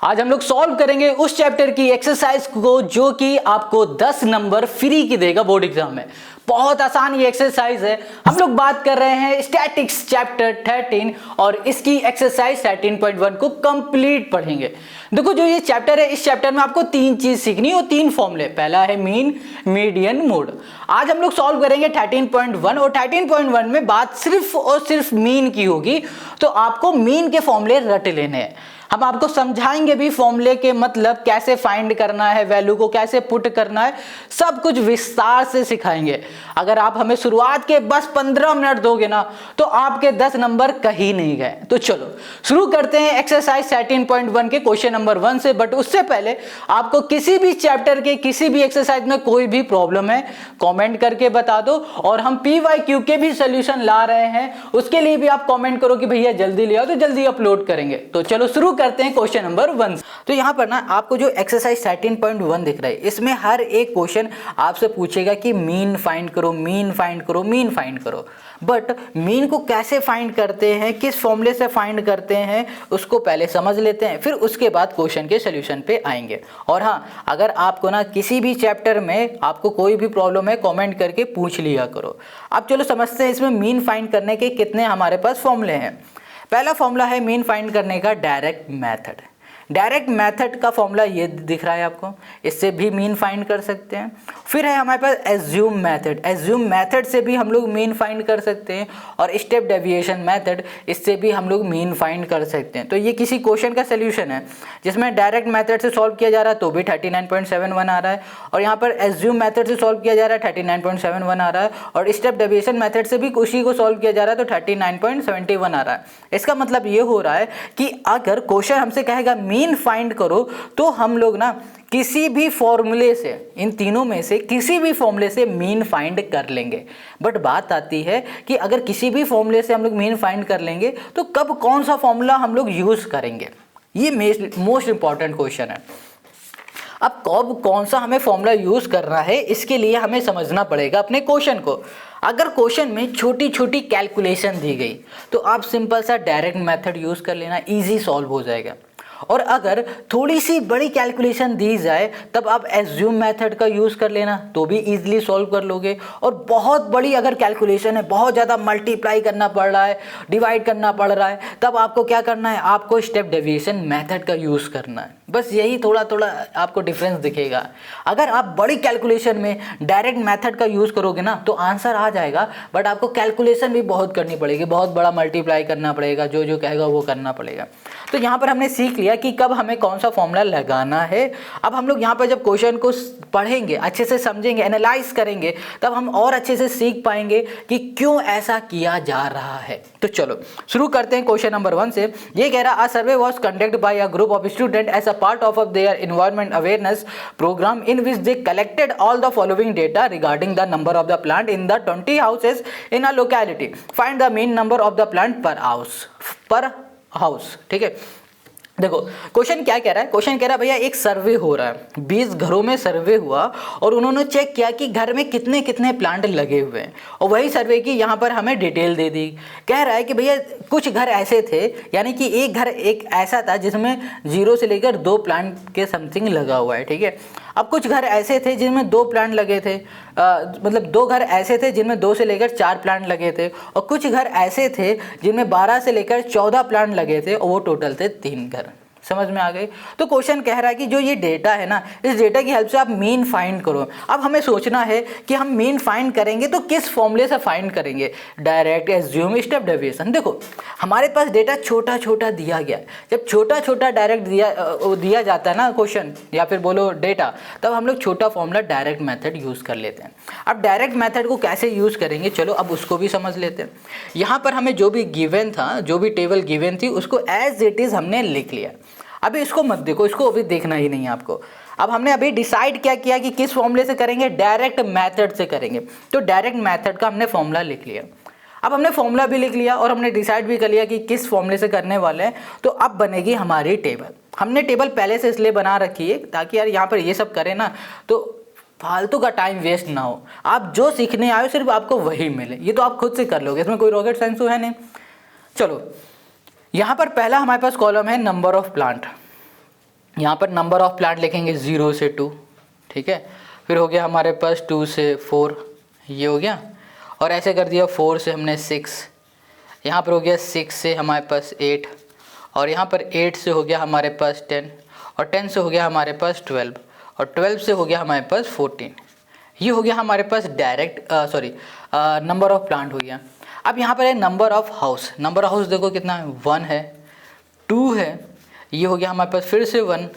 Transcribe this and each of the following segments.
आज हम लोग सॉल्व करेंगे उस चैप्टर की एक्सरसाइज को जो कि आपको 10 नंबर फ्री की देगा बोर्ड एग्जाम में। बहुत आसान ये एक्सरसाइज है। हम लोग बात कर रहे हैं स्टैटिक्स चैप्टर 13 और इसकी एक्सरसाइज 13.1 को कंप्लीट पढ़ेंगे। देखो जो ये चैप्टर है, इस चैप्टर में आपको तीन चीज सीखनी है और तीन फॉर्मूले। पहला है मीन, मीडियन, मोड। आज हम लोग सॉल्व करेंगे 13.1 और 13.1 में बात सिर्फ और सिर्फ मीन की होगी। तो आपको मीन के फॉर्मूले रट लेने हैं। हम आपको समझाएंगे भी फॉर्मूले के मतलब, कैसे फाइंड करना है, वैल्यू को कैसे पुट करना है, सब कुछ विस्तार से सिखाएंगे। अगर आप हमें शुरुआत के बस 15 मिनट दोगे ना तो आपके 10 नंबर कहीं नहीं गए। तो चलो शुरू करते हैं एक्सरसाइज 13.1 के क्वेश्चन नंबर 1 से। बट उससे पहले आपको किसी भी चैप्टर के किसी भी एक्सरसाइज में कोई भी प्रॉब्लम है कमेंट करके बता दो। और हम PYQ के भी सोल्यूशन ला रहे हैं, उसके लिए भी आप कमेंट करो कि भैया जल्दी ले आओ, तो जल्दी अपलोड करेंगे। तो चलो शुरू करते हैं क्वेश्चन नंबर 1। तो यहाँ पर ना आपको जो एक्सरसाइज 13.1 दिख रहा है, इसमें हर एक क्वेश्चन आपसे पूछेगा कि मीन फाइंड करो, मीन फाइंड करो, मीन फाइंड करो। बट मीन को कैसे फाइंड करते हैं, किस फॉर्मूले से फाइंड करते हैं, उसको पहले समझ लेते हैं, फिर उसके बाद क्वेश्चन के सोल्यूशन पे आएंगे। और हाँ, अगर आपको ना किसी भी चैप्टर में आपको कोई भी प्रॉब्लम है कमेंट करके पूछ लिया करो। अब चलो समझते हैं इसमें मीन फाइंड करने के कितने हमारे पास फॉर्मूले हैं। पहला फॉर्मूला है मीन फाइंड करने का डायरेक्ट मेथड। डायरेक्ट मेथड का फॉर्मूला ये दिख रहा है आपको, इससे भी मीन फाइंड कर सकते हैं। फिर है हमारे पास एज्यूम मेथड। एज्यूम मेथड से भी हम लोग मीन फाइंड कर सकते हैं। और स्टेप डेविएशन मेथड, इससे भी हम लोग मीन फाइंड कर सकते हैं। तो ये किसी क्वेश्चन का सोल्यूशन है जिसमें डायरेक्ट मेथड से सॉल्व किया जा रहा है तो भी 39.71 आ रहा है, और यहाँ पर एज्यूम मेथड से सॉल्व किया जा रहा है 39.71 आ रहा है, और स्टेप डेविएशन मेथड से भी उसी को सॉल्व किया जा रहा है तो 39.71 आ रहा है। इसका मतलब ये हो रहा है कि अगर क्वेश्चन हमसे कहेगा मीन फाइंड करो तो हम लोग ना किसी भी फॉर्मूले से, इन तीनों में से किसी भी फॉर्मूले से मीन फाइंड कर लेंगे। बट बात आती है कि अगर किसी भी फॉर्मूले से हम लोग मीन फाइंड कर लेंगे तो कब कौन सा फॉर्मूला हम लोग यूज करेंगे, ये मोस्ट इंपॉर्टेंट क्वेश्चन है। अब कब कौन सा हमें फॉर्मूला यूज करना है, इसके लिए हमें समझना पड़ेगा अपने क्वेश्चन को। अगर क्वेश्चन में छोटी छोटी कैलकुलेशन दी गई तो आप सिंपल सा डायरेक्ट मेथड यूज कर लेना, इजी सॉल्व हो जाएगा। और अगर थोड़ी सी बड़ी कैलकुलेशन दी जाए तब आप एज्यूम मेथड का यूज़ कर लेना, तो भी इजीली सॉल्व कर लोगे। और बहुत बड़ी अगर कैलकुलेशन है, बहुत ज़्यादा मल्टीप्लाई करना पड़ रहा है, डिवाइड करना पड़ रहा है, तब आपको क्या करना है, आपको स्टेप डेविएशन मेथड का यूज़ करना है। बस यही थोड़ा थोड़ा आपको डिफरेंस दिखेगा। अगर आप बड़ी कैलकुलेशन में डायरेक्ट मेथड का यूज़ करोगे ना तो आंसर आ जाएगा, बट आपको कैलकुलेशन भी बहुत करनी पड़ेगी, बहुत बड़ा मल्टीप्लाई करना पड़ेगा, जो जो कहेगा वो करना पड़ेगा। तो यहाँ पर हमने सीख लिया कि कब हमें कौन सा फॉर्मूला लगाना है। अब हम लोग यहाँ पर जब क्वेश्चन को पढ़ेंगे, अच्छे से समझेंगे, एनालाइज करेंगे, तब हम और अच्छे से सीख पाएंगे कि क्यों ऐसा किया जा रहा है। तो चलो शुरू करते हैं क्वेश्चन नंबर 1 से। ये कह रहा, a survey was conducted by a group of student as a part of their environment awareness programme in which they collected all the following data regarding the number of the plant in the 20 houses in a locality. Find the mean number of the plant per house. ठीक है, देखो question क्या कह रहा है। Question कह रहा है भैया एक सर्वे हो रहा है, 20 घरों में सर्वे हुआ और उन्होंने चेक किया कि घर में कितने कितने प्लांट लगे हुए हैं, और वही सर्वे की यहाँ पर हमें डिटेल दे दी। कह रहा है कि भैया कुछ घर ऐसे थे, यानी कि एक घर एक ऐसा था जिसमें 0 से लेकर 2 प्लांट के समथिंग लगा हुआ है। ठीक है, अब कुछ घर ऐसे थे जिनमें 2 प्लांट लगे थे, मतलब 2 घर ऐसे थे जिनमें 2 से लेकर 4 प्लांट लगे थे, और कुछ घर ऐसे थे जिनमें 12 से लेकर 14 प्लांट लगे थे, और वो टोटल थे 3 घर। समझ में आ गई। तो क्वेश्चन कह रहा है कि जो ये डेटा है ना, इस डेटा की हेल्प से आप मीन फाइंड करो। अब हमें सोचना है कि हम मीन फाइंड करेंगे तो किस फॉर्मूले से फाइंड करेंगे, डायरेक्ट, एज्यूम, स्टेप डेविएशन। देखो हमारे पास डेटा छोटा छोटा दिया गया है। जब छोटा छोटा डायरेक्ट दिया जाता है ना क्वेश्चन, या फिर बोलो डेटा, तब हम लोग छोटा फॉर्मूला डायरेक्ट मेथड यूज़ कर लेते हैं। अब डायरेक्ट मेथड को कैसे यूज़ करेंगे, चलो अब उसको भी समझ लेते हैं। यहाँ पर हमें जो भी गिवन था, जो भी टेबल गिवन थी, उसको एज इट इज़ हमने लिख लिया। अभी इसको मत देखो, इसको अभी देखना ही नहीं है आपको। अब हमने अभी डिसाइड क्या किया कि किस फॉर्मूले से करेंगे, डायरेक्ट मेथड से करेंगे। तो डायरेक्ट मेथड का हमने फॉर्मूला लिख लिया। अब हमने फॉर्मूला भी लिख लिया और हमने डिसाइड भी कर लिया कि किस फॉर्मूले से करने वाले हैं। तो अब बनेगी हमारी टेबल। हमने टेबल पहले से इसलिए बना रखी है ताकि यार यहाँ पर ये सब करें ना तो फालतू का टाइम वेस्ट ना हो, आप जो सीखने आए हो सिर्फ आपको वही मिले। ये तो आप खुद से कर लोगे, इसमें कोई रॉकेट साइंस तो है नहीं। चलो यहाँ पर पहला हमारे पास कॉलम है नंबर ऑफ प्लांट। यहाँ पर नंबर ऑफ प्लांट लिखेंगे 0 से 2, ठीक है। फिर हो गया हमारे पास 2 से 4, ये हो गया, और ऐसे कर दिया 4 से हमने 6, यहाँ पर हो गया 6 से हमारे पास 8, और यहाँ पर 8 से हो गया हमारे पास 10, और 10 से हो गया हमारे पास 12, और 12 से हो गया हमारे पास 14। ये हो गया हमारे पास डायरेक्ट नंबर ऑफ प्लांट हो गया। अब यहाँ पर है number of house. Number of house देखो कितना है, 1 है, 2 है, ये हो गया हमारे पास फिर से 1,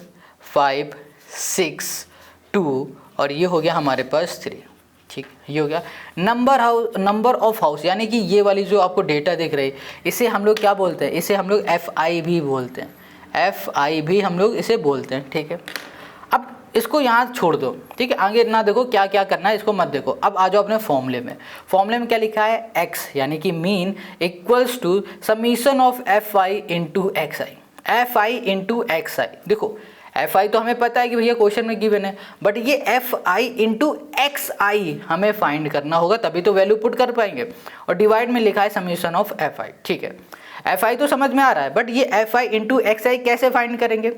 5, 6, 2, और ये हो गया हमारे पास 3, ठीक। ये हो गया नंबर ऑफ हाउस, यानी कि ये वाली जो आपको डेटा दिख रही है इसे हम लोग क्या बोलते हैं, इसे हम लोग FI भी बोलते हैं, FI भी हम लोग इसे बोलते हैं, ठीक है। अब इसको यहाँ छोड़ दो, ठीक है, आगे ना देखो क्या क्या करना है, इसको मत देखो। अब आ जाओ अपने फॉर्मूले में। फॉर्मूले में क्या लिखा है, x यानी कि mean equals to summation of FI into XI, FI into XI। देखो FI तो हमें पता है कि भैया क्वेश्चन में गिवन है, बट ये FI इंटू XI हमें फाइंड करना होगा, तभी तो वैल्यू पुट कर पाएंगे। और डिवाइड में लिखा है समीशन ऑफ FI, ठीक है। FI तो समझ में आ रहा है, बट ये FI इंटू XI कैसे फाइंड करेंगे।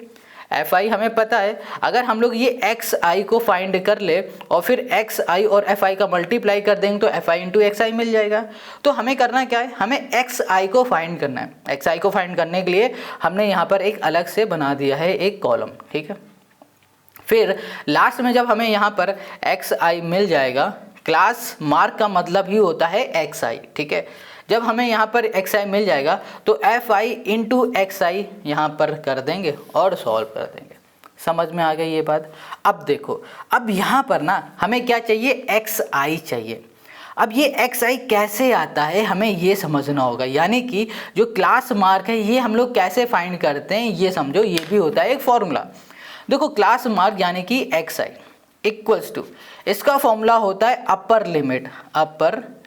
FI हमें पता है, अगर हम लोग ये XI को फाइंड कर ले और फिर XI और FI का मल्टीप्लाई कर देंगे तो FI इंटू XI मिल जाएगा। तो हमें करना क्या है, हमें XI को फाइंड करना है। XI को फाइंड करने के लिए हमने यहाँ पर एक अलग से बना दिया है एक कॉलम, ठीक है। फिर लास्ट में जब हमें यहाँ पर XI मिल जाएगा, क्लास मार्क का मतलब ही होता है XI, ठीक है। जब हमें यहाँ पर XI मिल जाएगा तो FI इंटू XI यहाँ पर कर देंगे और सॉल्व कर देंगे। समझ में आ गई ये बात। अब देखो, अब यहाँ पर ना हमें क्या चाहिए, XI चाहिए। अब ये XI कैसे आता है हमें ये समझना होगा, यानी कि जो क्लास मार्क है ये हम लोग कैसे फाइंड करते हैं ये समझो, ये भी होता है एक फॉर्मूला। देखो क्लास मार्क यानी कि XI इक्वल्स टू, इसका फॉर्मूला होता है अपर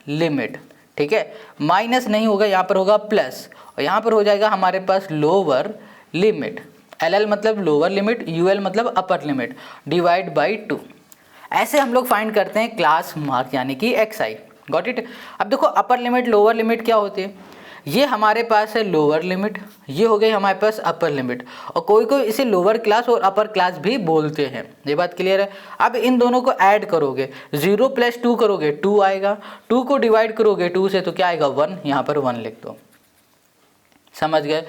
लिमिट, ठीक है। माइनस नहीं होगा, यहाँ पर होगा प्लस, और यहाँ पर हो जाएगा हमारे पास लोअर लिमिट, LL मतलब लोअर लिमिट, UL मतलब अपर लिमिट, डिवाइड बाई 2। ऐसे हम लोग फाइंड करते हैं क्लास मार्क यानी कि XI। Got it. अब देखो अपर लिमिट लोअर लिमिट क्या होती है, ये हमारे पास है लोअर लिमिट, ये हो गई हमारे पास अपर लिमिट, और कोई कोई इसे लोअर क्लास और अपर क्लास भी बोलते हैं। ये बात क्लियर है। अब इन दोनों को ऐड करोगे, 0 + 2 करोगे 2 आएगा, 2 को डिवाइड करोगे 2 से तो क्या आएगा 1, यहाँ पर 1 लिख दो। समझ गए।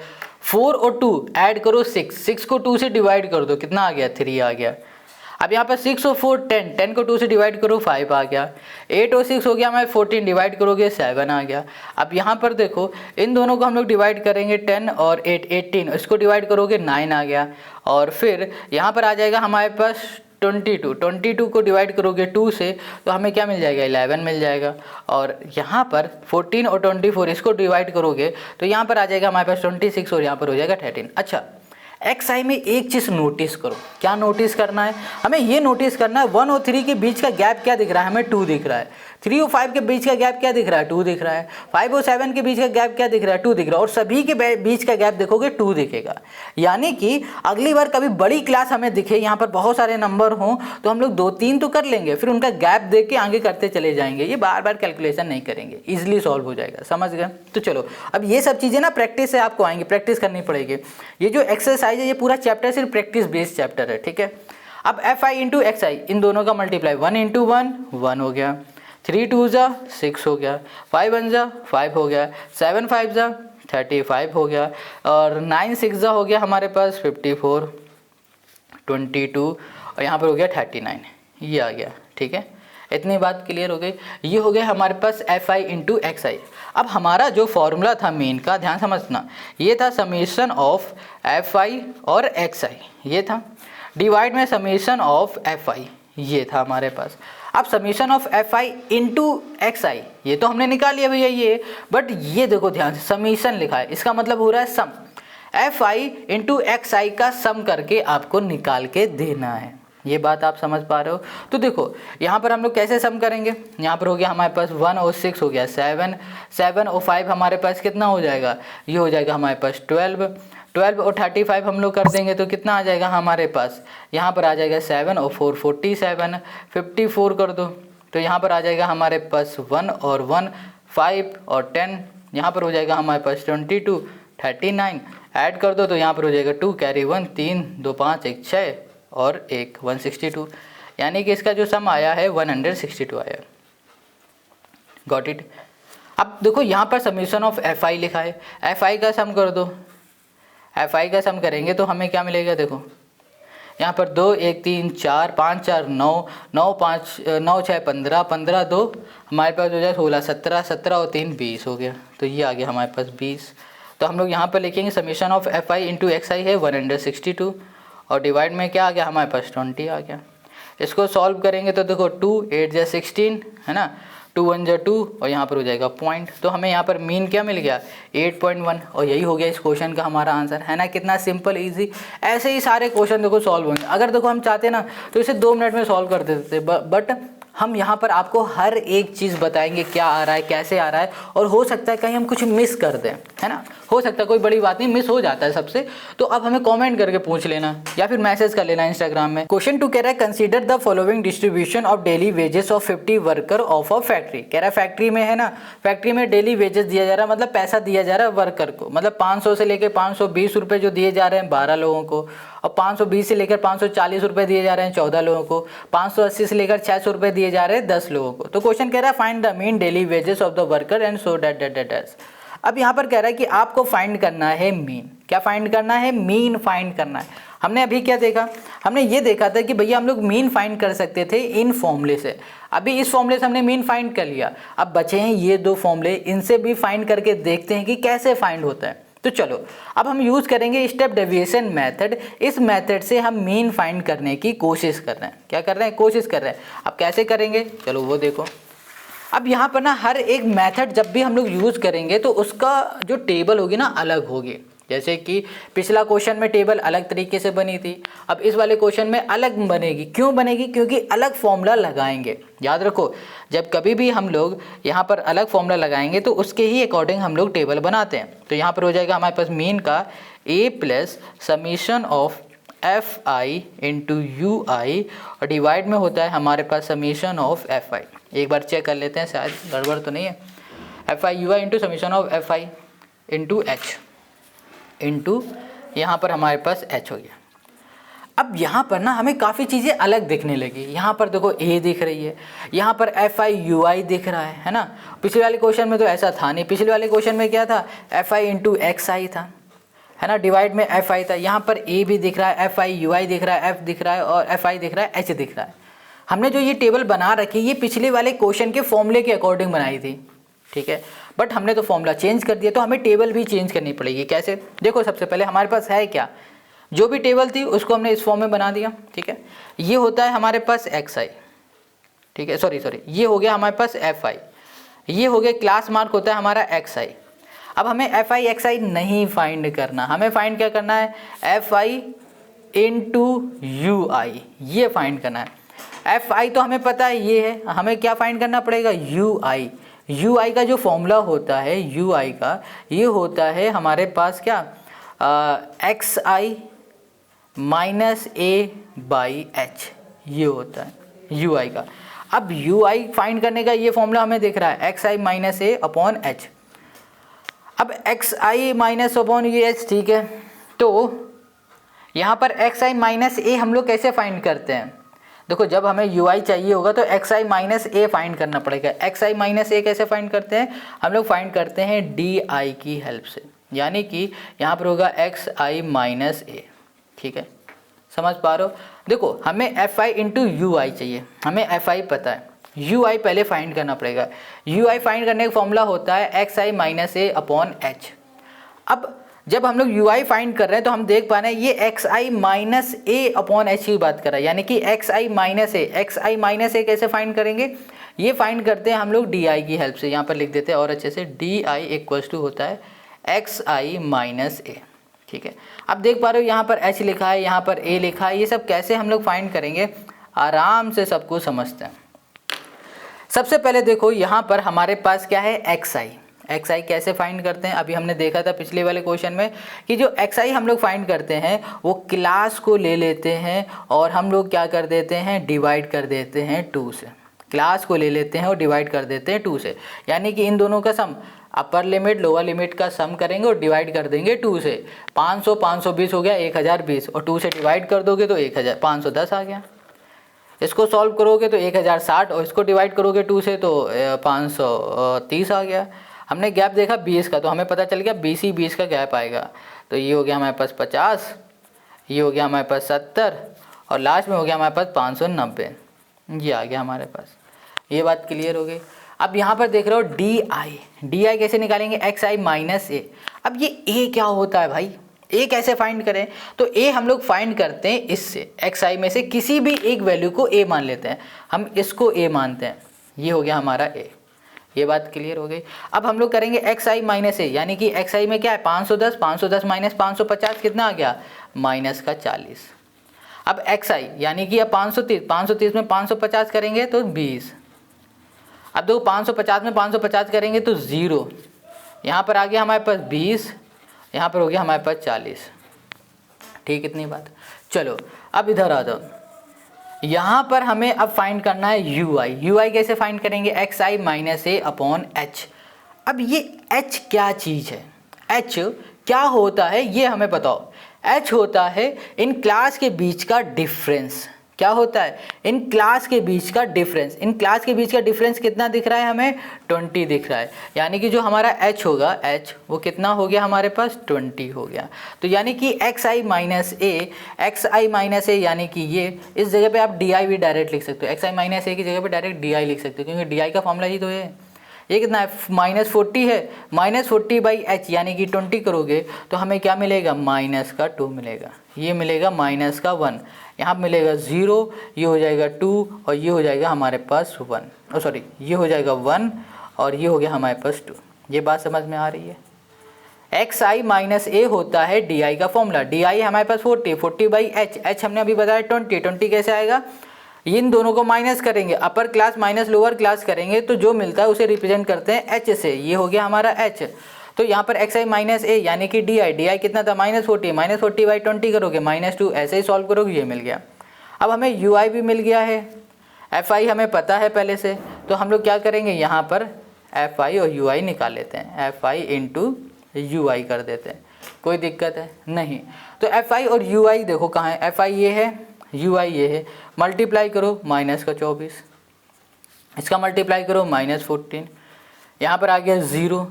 4 और 2 ऐड करो 6 को 2 से डिवाइड कर दो, कितना आ गया 3 आ गया। अब यहाँ पर 6 और 4 10 को 2 से डिवाइड करो 5 आ गया। 8 और 6 हो गया हमारे 14, डिवाइड करोगे 7 आ गया। अब यहाँ पर देखो इन दोनों को हम लोग डिवाइड करेंगे 10 और 8 18, इसको डिवाइड करोगे 9 आ गया। और फिर यहाँ पर आ जाएगा हमारे पास 22 को डिवाइड करोगे 2 से तो हमें क्या मिल जाएगा 11 मिल जाएगा। और यहाँ पर 14 और 24 इसको डिवाइड करोगे तो यहाँ पर आ जाएगा हमारे पास 26 और यहाँ पर हो जाएगा 13। अच्छा XI में एक चीज़ नोटिस करो, क्या नोटिस करना है हमें, ये नोटिस करना है 1 और 3 के बीच का गैप क्या दिख रहा है, हमें 2 दिख रहा है। 3 और 5 के बीच का गैप क्या दिख रहा है, 2 दिख रहा है। 5 और 7 के बीच का गैप क्या दिख रहा है, 2 दिख रहा है। और सभी के बीच का गैप देखोगे 2 दिखेगा। यानी कि अगली बार कभी बड़ी क्लास हमें दिखे, यहाँ पर बहुत सारे नंबर हों तो हम लोग 2-3 तो कर लेंगे, फिर उनका गैप देख के आगे करते चले जाएंगे, ये बार बार कैलकुलेशन नहीं करेंगे, ईजिली सॉल्व हो जाएगा। समझ गए। तो चलो अब ये सब चीज़ें ना प्रैक्टिस से आपको आएंगी, प्रैक्टिस करनी पड़ेगी। ये जो एक्सरसाइज है ये पूरा चैप्टर सिर्फ प्रैक्टिस बेस्ड चैप्टर है, ठीक है। अब FI इंटू XI इन दोनों का मल्टीप्लाई 1 इंटू 1 हो गया, 3 2 जा 6 हो गया, 5 1 जा 5 हो गया, 7 5 जा 35 हो गया, और 9 6 जा हो गया हमारे पास 54, 22 और यहाँ पर हो गया 39, ये आ गया, ठीक है। इतनी बात क्लियर हो गई। ये हो गया हमारे पास FI इंटू XI। अब हमारा जो फॉर्मूला था मेन का, ध्यान समझना, ये था समीशन ऑफ FI और XI, ये था डिवाइड में समीशन ऑफ FI, ये था हमारे पास। अब summation of FI into XI ये तो हमने निकाल लिया भैया ये, बट ये देखो ध्यान से समीशन लिखा है, इसका मतलब हो रहा है सम। FI इंटू XI का सम करके आपको निकाल के देना है, ये बात आप समझ पा रहे हो। तो देखो यहाँ पर हम लोग कैसे सम करेंगे, यहाँ पर हो गया हमारे पास 1 और 6 हो गया 7 और 5 हमारे पास कितना हो जाएगा, ये हो जाएगा हमारे पास 12 और 35 हम लोग कर देंगे तो कितना आ जाएगा हमारे पास, यहाँ पर आ जाएगा 7 और 4 47, 54 कर दो तो यहाँ पर आ जाएगा हमारे पास 1 और 1 5 और 10, यहाँ पर हो जाएगा हमारे पास 22 39 ऐड कर दो तो यहाँ पर हो जाएगा 2 कैरी 1 3 2 5 1 6 और 1 162, यानी कि इसका जो सम आया है 162 आया। Got it. अब देखो यहाँ पर समीशन ऑफ एफ आई लिखा है, एफ आई का सम कर दो, एफ आई का सम करेंगे तो हमें क्या मिलेगा, देखो यहाँ पर 2 1 3 4 5 4 9 9 5 9 6 15 15 2 हमारे पास हो जाए 16 17 17 और 3 20 हो गया, तो ये आ गया हमारे पास 20। तो हम लोग यहाँ पर लिखेंगे summation of F I into X I है 162 और डिवाइड में क्या आ गया हमारे पास 20 आ गया। इसको सॉल्व करेंगे तो देखो 2 8 जा 16 है ना, 2 1 जा 2 और यहाँ पर हो जाएगा पॉइंट, तो हमें यहाँ पर मीन क्या मिल गया 8.1 और यही हो गया इस क्वेश्चन का हमारा आंसर, है ना। कितना सिंपल इजी। ऐसे ही सारे क्वेश्चन देखो सॉल्व होंगे। अगर देखो हम चाहते ना तो इसे 2 मिनट में सॉल्व कर देते, बट हम यहाँ पर आपको हर एक चीज़ बताएंगे क्या आ रहा है, कैसे आ रहा है, और हो सकता है कहीं हम कुछ मिस कर दें, है ना। हो सकता है कोई बड़ी बात नहीं, मिस हो जाता है सबसे, तो अब हमें कमेंट करके पूछ लेना या फिर मैसेज कर लेना इंस्टाग्राम में। क्वेश्चन 2 कह रहा है consider the following distribution of daily wages of 50 worker of a factory. कह रहा है फैक्ट्री में है ना, फैक्ट्री में डेली वेजेस दिया जा रहा है, मतलब पैसा दिया जा रहा है वर्कर को, मतलब 500 से लेकर 520 रुपये जो दिए जा रहे हैं 12 लोगों को, और 520 से लेकर 540 रुपये दिए जा रहे हैं 14 लोगों को, 580 से लेकर 600 रुपये दिए जा रहे हैं 10 लोगों को। तो क्वेश्चन कह रहा है find the mean daily wages of the worker and so that that that. अब यहाँ पर कह रहा है कि आपको फाइंड करना है मीन। क्या फाइंड करना है? मीन फाइंड करना है। हमने अभी क्या देखा, हमने ये देखा था कि भैया हम लोग मीन फाइंड कर सकते थे इन फॉर्मूले से। अभी इस फॉर्मूले से हमने मीन फाइंड कर लिया, अब बचे हैं ये 2 फॉर्मूले, इनसे भी फाइंड करके देखते हैं कि कैसे फाइंड होता है। तो चलो अब हम यूज़ करेंगे स्टेप डेविएशन मेथड। इस मेथड से हम मीन फाइंड करने की कोशिश कर रहे हैं। क्या कर रहे हैं? कोशिश कर रहे हैं। अब कैसे करेंगे, चलो वो देखो। अब यहाँ पर ना हर एक मेथड जब भी हम लोग यूज़ करेंगे तो उसका जो टेबल होगी ना अलग होगी। जैसे कि पिछला क्वेश्चन में टेबल अलग तरीके से बनी थी, अब इस वाले क्वेश्चन में अलग बनेगी। क्यों बनेगी? क्योंकि अलग फॉर्मूला लगाएंगे। याद रखो, जब कभी भी हम लोग यहाँ पर अलग फॉर्मूला लगाएंगे तो उसके ही अकॉर्डिंग हम लोग टेबल बनाते हैं। तो यहाँ पर हो जाएगा हमारे पास मीन का A plus summation of F I into U I और डिवाइड में होता है हमारे पास समीशन ऑफ एफ आई। एक बार चेक कर लेते हैं, शायद गड़बड़ तो नहीं है। F I U I into summation of F I into H into यहाँ पर हमारे पास एच हो गया। अब यहाँ पर ना हमें काफ़ी चीज़ें अलग दिखने लगी। यहाँ पर देखो ए दिख रही है, यहाँ पर एफ आई यू आई दिख रहा है ना। पिछले वाले क्वेश्चन में तो ऐसा था नहीं। पिछले वाले क्वेश्चन में क्या था? एफ आई इंटू एक्स आई था, है ना, डिवाइड में एफ आई था। यहाँ पर ए भी दिख रहा है, एफ आई यू आई दिख रहा है, एफ दिख रहा है और एफ आई दिख रहा है, एच दिख रहा है। हमने जो ये टेबल बना रखी ये पिछले वाले क्वेश्चन के फॉर्मूले के अकॉर्डिंग बनाई थी, ठीक है। बट हमने तो फॉर्मूला चेंज कर दिया, तो हमें टेबल भी चेंज करनी पड़ेगी। कैसे? देखो, सबसे पहले हमारे पास है क्या, जो भी टेबल थी उसको हमने इस फॉर्म में बना दिया, ठीक है। ये होता है हमारे पास एक्स आई, ठीक है, सॉरी ये हो गया हमारे पास एफ आई, ये हो गया क्लास मार्क होता है हमारा एक्स आई। अब हमें एफ आई एक्स आई नहीं फाइंड करना, हमें फाइंड क्या करना है? एफ आई इंटू यू आई, ये फाइंड करना है। एफ आई तो हमें पता है ये है, हमें क्या फाइंड करना पड़ेगा? You I. यू आई का जो फॉर्मूला होता है यू आई का, ये होता है हमारे पास क्या, x I minus A by H, ये होता है यू आई का। अब यू आई फाइंड करने का ये फॉर्मूला हमें दिख रहा है x I minus A upon H. अब एक्स आई माइनस अपॉन ये एच, ठीक है। तो यहाँ पर एक्स आई माइनस ए हम लोग कैसे फाइंड करते हैं? देखो, जब हमें यू आई चाहिए होगा तो x I minus A find करना पड़ेगा। एक्स आई माइनस ए कैसे फाइंड करते हैं? हम लोग फाइंड करते हैं डी आई की हेल्प से, यानी कि यहाँ पर होगा एक्स आई माइनस ए, ठीक है। समझ पा रहे हो? देखो, हमें एफ आई इंटू यू आई चाहिए, हमें एफ आई पता है, यू आई पहले फाइंड करना पड़ेगा। यू आई फाइंड करने का फॉर्मूला होता है x I minus A upon H. अब जब हम लोग यू आई फाइंड कर रहे हैं तो हम देख पा रहे हैं ये x I minus A upon H की बात कर रहा है, यानी कि x I minus A. X I minus ए कैसे फाइंड करेंगे? ये फाइंड करते हैं हम लोग डी आई की हेल्प से। यहाँ पर लिख देते हैं और अच्छे से, डी आई इक्वल्स टू होता है एक्स आई माइनस ए, ठीक है। अब देख पा रहे हो यहाँ पर एच लिखा है, यहाँ पर ए लिखा है, ये सब कैसे हम लोग फाइंड करेंगे? आराम से सबको समझते हैं। सबसे पहले देखो, यहाँ पर हमारे पास क्या है? एक्स आई। एक्स आई कैसे फाइंड करते हैं? अभी हमने देखा था पिछले वाले क्वेश्चन में कि जो एक्स आई हम लोग फाइंड करते हैं वो क्लास को ले लेते हैं और हम लोग क्या कर देते हैं? डिवाइड कर देते हैं 2 से, क्लास को ले लेते हैं और डिवाइड कर देते हैं 2 से, यानी कि इन दोनों का सम अपर लिमिट लोअर लिमिट का सम करेंगे और डिवाइड कर देंगे 2 से। 500 520 हो गया 1020 और 2 से डिवाइड कर दोगे तो 510 आ गया। इसको सॉल्व करोगे तो 1060 और इसको डिवाइड करोगे 2 से तो 530 आ गया। हमने गैप देखा 20 का, तो हमें पता चल गया 20 ही 20 का गैप आएगा। तो ये हो गया हमारे पास 50, ये हो गया हमारे पास 70 और लास्ट में हो गया हमारे पास 590। ये आ गया हमारे पास। ये बात क्लियर हो गई। अब यहाँ पर देख रहे हो डी आई कैसे निकालेंगे, एक्स आई माइनस ए। अब ये ए क्या होता है भाई, ए कैसे फाइंड करें, तो ए हम लोग फाइंड करते हैं इससे, एक्स आई में से किसी भी एक वैल्यू को ए मान लेते हैं, हम इसको ए मानते हैं। ये हो गया हमारा ए। ये बात क्लियर हो गई। अब हम लोग करेंगे एक्स आई माइनस ए, यानी कि एक्स आई में क्या है 510, 510 माइनस 550 कितना आ गया माइनस का 40। अब एक्स आई यानी कि अब 530 में 550 करेंगे तो 20। अब देखो 550 में 550 करेंगे तो 0, यहाँ पर आ गया हमारे पास 20, यहाँ पर हो गया हमारे पास 40। ठीक, इतनी बात। चलो अब इधर आ जाओ, यहाँ पर हमें अब फाइंड करना है यू आई कैसे फाइंड करेंगे, x I minus A upon H. अब ये एच क्या चीज़ है, एच क्या होता है ये हमें बताओ। एच होता है इन क्लास के बीच का डिफरेंस। क्या होता है, इन क्लास के बीच का डिफरेंस। इन क्लास के बीच का डिफरेंस कितना दिख रहा है हमें 20 दिख रहा है, यानी कि जो हमारा h होगा h वो कितना हो गया हमारे पास 20 हो गया। तो यानी कि एक्स आई माइनस ए यानी कि ये इस जगह पे आप डी आई भी डायरेक्ट लिख सकते हो, एक्स आई माइनस ए की जगह पे डायरेक्ट डी आई लिख सकते हो, क्योंकि डी आई का फॉर्मूला ही तो है। ये कितना है -40 है, -40 बाई एच यानी कि 20 करोगे तो हमें क्या मिलेगा -2 मिलेगा, ये मिलेगा -1, यहाँ मिलेगा 0, ये हो जाएगा 2 और ये हो जाएगा हमारे पास 1, सॉरी ये हो जाएगा 1 और ये हो गया हमारे पास 2। ये बात समझ में आ रही है। एक्स आई माइनस ए होता है डी आई का फॉर्मूला। डी आई हमारे पास 40 बाई एच हमने अभी बताया 20 कैसे आएगा, इन दोनों को माइनस करेंगे, upper class minus lower class करेंगे तो जो मिलता है उसे रिप्रेजेंट करते हैं एच से। ये हो गया हमारा एच। तो यहाँ पर एक्स आई माइनस ए यानी कि डी आई कितना था -40 बाई 20 करोगे -2, ऐसे ही सॉल्व करोगे, ये मिल गया। अब हमें यू आई भी मिल गया है, एफ आई हमें पता है पहले से, तो हम लोग क्या करेंगे यहाँ पर एफ आई और यू आई निकाल लेते हैं, एफ आई इंटू यू आई कर देते हैं। कोई दिक्कत है नहीं। तो एफ आई और यू आई देखो कहाँ है, एफ आई ये है, यू आई ये है, मल्टीप्लाई करो -24, इसका मल्टीप्लाई करो -14, यहाँ पर आ गया 0,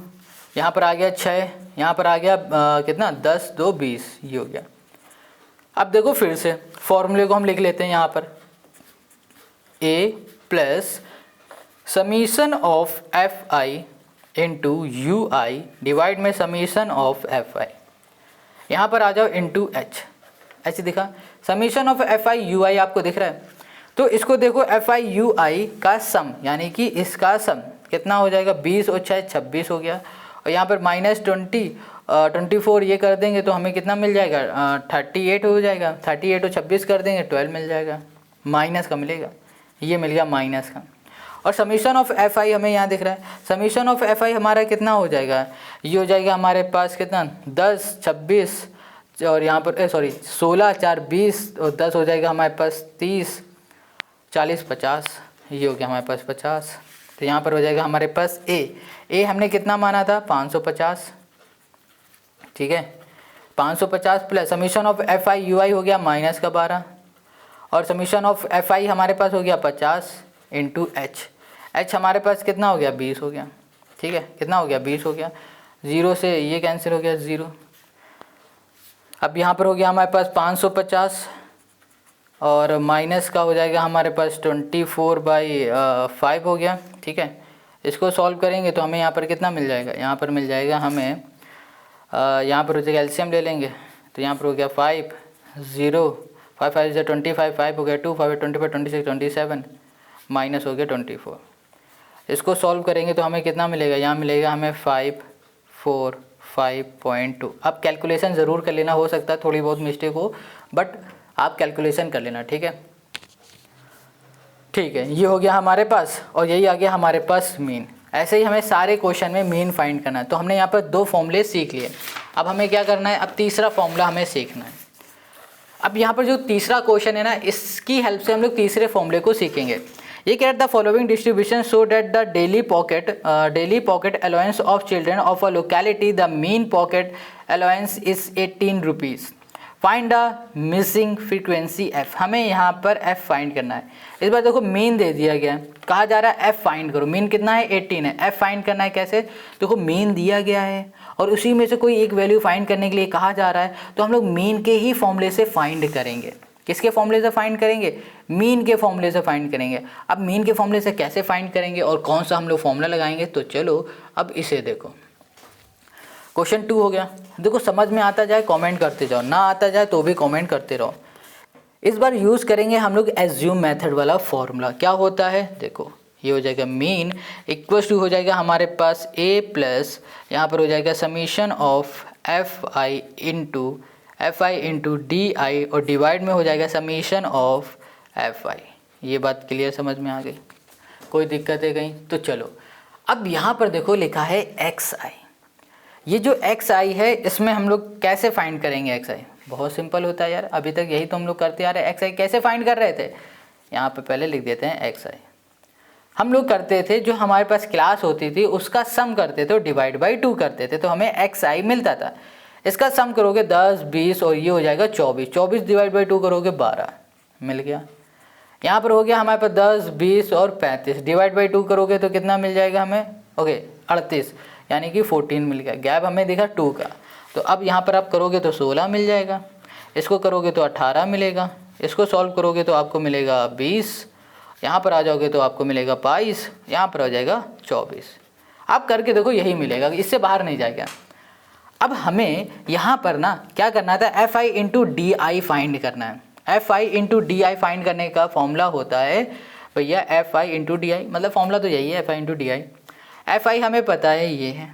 यहाँ पर आ गया 6, यहाँ पर आ गया कितना 10 2 20, ये हो गया। अब देखो फिर से फॉर्मूले को हम लिख लेते हैं यहाँ पर, a plus summation of F I into U I divide में समीशन ऑफ एफ आई, यहाँ पर आ जाओ इंटू एच, ऐसे दिखा summation of F I U I आपको दिख रहा है। तो इसको देखो एफ आई यू आई का सम यानी कि इसका सम कितना हो जाएगा 20 और 6 26 हो गया, और यहाँ पर -24 ये कर देंगे तो हमें कितना मिल जाएगा 38 हो जाएगा, 38 और 26 कर देंगे 12 मिल जाएगा, माइनस का मिलेगा, ये मिल गया माइनस का। और समीशन ऑफ एफ आई हमें यहाँ दिख रहा है, समीशन ऑफ एफ आई हमारा कितना हो जाएगा, ये हो जाएगा हमारे पास कितना 10 26 और यहाँ पर 16 4 20 और 10 हो जाएगा हमारे पास 30 40 50, ये हो गया हमारे पास 50। तो यहाँ पर हो जाएगा हमारे पास ए हमने कितना माना था 550, ठीक है 550 plus summation of F I U I हो गया -12 और समीशन ऑफ एफ आई हमारे पास हो गया 50 इंटू एच हमारे पास कितना हो गया 20 हो गया, ठीक है कितना हो गया 20 हो गया, 0 से ये कैंसिल हो गया 0। अब यहाँ पर हो गया हमारे पास 550 और माइनस का हो जाएगा हमारे पास 24 बाई 5 हो गया, ठीक है। इसको सॉल्व करेंगे तो हमें यहाँ पर कितना मिल जाएगा, यहाँ पर मिल जाएगा हमें यहाँ पर हो जाएगा एलसीएम ले लेंगे तो यहाँ पर हो गया 5 0 5 5 से 25 5 हो गया 2 5 25 26 27 माइनस हो गया 24। इसको सॉल्व करेंगे तो हमें कितना मिलेगा, यहाँ मिलेगा हमें 545.2। अब कैलकुलेशन ज़रूर कर लेना, हो सकता है थोड़ी बहुत मिस्टेक हो बट आप कैलकुलेशन कर लेना, ठीक है ठीक है। ये हो गया हमारे पास और यही आ गया हमारे पास मीन। ऐसे ही हमें सारे क्वेश्चन में मीन फाइंड करना है। तो हमने यहाँ पर 2 फॉर्मूले सीख लिए, अब हमें क्या करना है, अब तीसरा फॉर्मूला हमें सीखना है। अब यहाँ पर जो तीसरा क्वेश्चन है ना, इसकी हेल्प से हम लोग तीसरे फॉर्मूले को सीखेंगे। ये कह रहा था following distribution show that the daily pocket allowance of children of a locality the mean pocket allowance is 18 rupees. Find the missing frequency F. हमें यहाँ पर एफ फाइंड करना है। इस बार देखो मीन दे दिया गया है, कहा जा रहा है एफ फाइंड करो। मीन कितना है 18 है, एफ फाइंड करना है कैसे? देखो मीन दिया गया है और उसी में से कोई एक वैल्यू फाइंड करने के लिए कहा जा रहा है, तो हम लोग मीन के ही फॉर्मूले से फाइंड करेंगे। किसके फॉर्मूले से फाइंड करेंगे? मीन के फॉर्मूले से फाइंड करेंगे। अब मीन के फॉर्मूले से कैसे फाइंड करेंगे और कौन सा हम लोग फॉर्मूला लगाएंगे? तो चलो अब इसे देखो। क्वेश्चन 2 हो गया। देखो समझ में आता जाए कमेंट करते जाओ, ना आता जाए तो भी कमेंट करते रहो। इस बार यूज़ करेंगे हम लोग एज्यूम मेथड वाला फॉर्मूला। क्या होता है देखो, ये हो जाएगा मीन इक्वल्स टू हो जाएगा हमारे पास ए प्लस यहाँ पर हो जाएगा summation of F I into D I और डिवाइड में हो जाएगा समीशन ऑफ एफ आई। ये बात क्लियर समझ में आ गई? कोई दिक्कत है कहीं? तो चलो अब यहाँ पर देखो लिखा है एक्स आई। ये जो एक्स आई है इसमें हम लोग कैसे फाइंड करेंगे एक्स आई? बहुत सिंपल होता है यार, अभी तक यही तो हम लोग करते आ रहे हैं। एक्स आई कैसे फाइंड कर रहे थे? यहाँ पे पहले लिख देते हैं एक्स आई। हम लोग करते थे जो हमारे पास क्लास होती थी उसका सम करते थे और डिवाइड बाई 2 करते थे, तो हमें एक्स आई मिलता था। इसका सम करोगे 10, 20 और ये हो जाएगा 24। 24 डिवाइड बाई 2 करोगे 12, मिल गया। यहाँ पर हो गया हमारे पास 10, 20 और 35 डिवाइड बाई 2 करोगे तो कितना मिल जाएगा हमें? ओके 38, यानी कि 14 मिल गया। गैप हमें दिखा 2 का। तो अब यहाँ पर आप करोगे तो 16 मिल जाएगा, इसको करोगे तो 18 मिलेगा, इसको सॉल्व करोगे तो आपको मिलेगा 20, यहाँ पर आ जाओगे तो आपको मिलेगा 22, यहाँ पर आ जाएगा 24। आप करके देखो यही मिलेगा, इससे बाहर नहीं जाएगा। अब हमें यहाँ पर ना क्या करना था? F I into D I find करना है। F I into D I find करने का फॉर्मूला होता है भैया एफ आई इंटू डी आई, मतलब फॉर्मूला तो यही है F I into D I. F I हमें पता है ये है।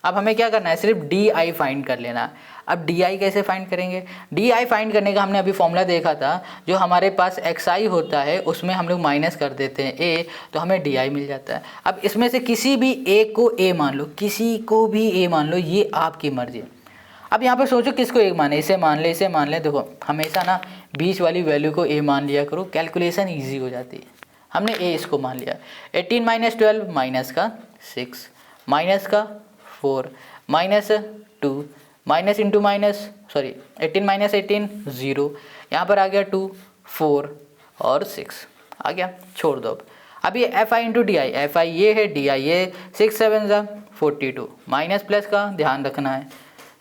अब हमें क्या करना है? सिर्फ डी आई फाइंड कर लेना। अब डी आई कैसे फाइंड करेंगे? डी आई फाइंड करने का हमने अभी फॉर्मूला देखा था, जो हमारे पास एक्स आई होता है उसमें हम लोग माइनस कर देते हैं ए, तो हमें डी आई मिल जाता है। अब इसमें से किसी भी एक को ए मान लो, किसी को भी ए मान लो, ये आपकी मर्जी। अब यहाँ पर सोचो किसको एक माने, इसे मान ले, इसे मान ले। देखो हमेशा ना बीच वाली वैल्यू को ए मान लिया करो, कैलकुलेशन ईजी हो जाती है। हमने ए इसको मान लिया। 18 माइनस 12 माइनस का 6 माइनस का 4 minus 2 minus into minus 18 minus 18 0, यहाँ पर आ गया 2 4 और 6 आ गया, छोड़ दो। अब ये F I into D I, F I ये है, डी आई ये, 6 7 जा 42 माइनस प्लस का ध्यान रखना है,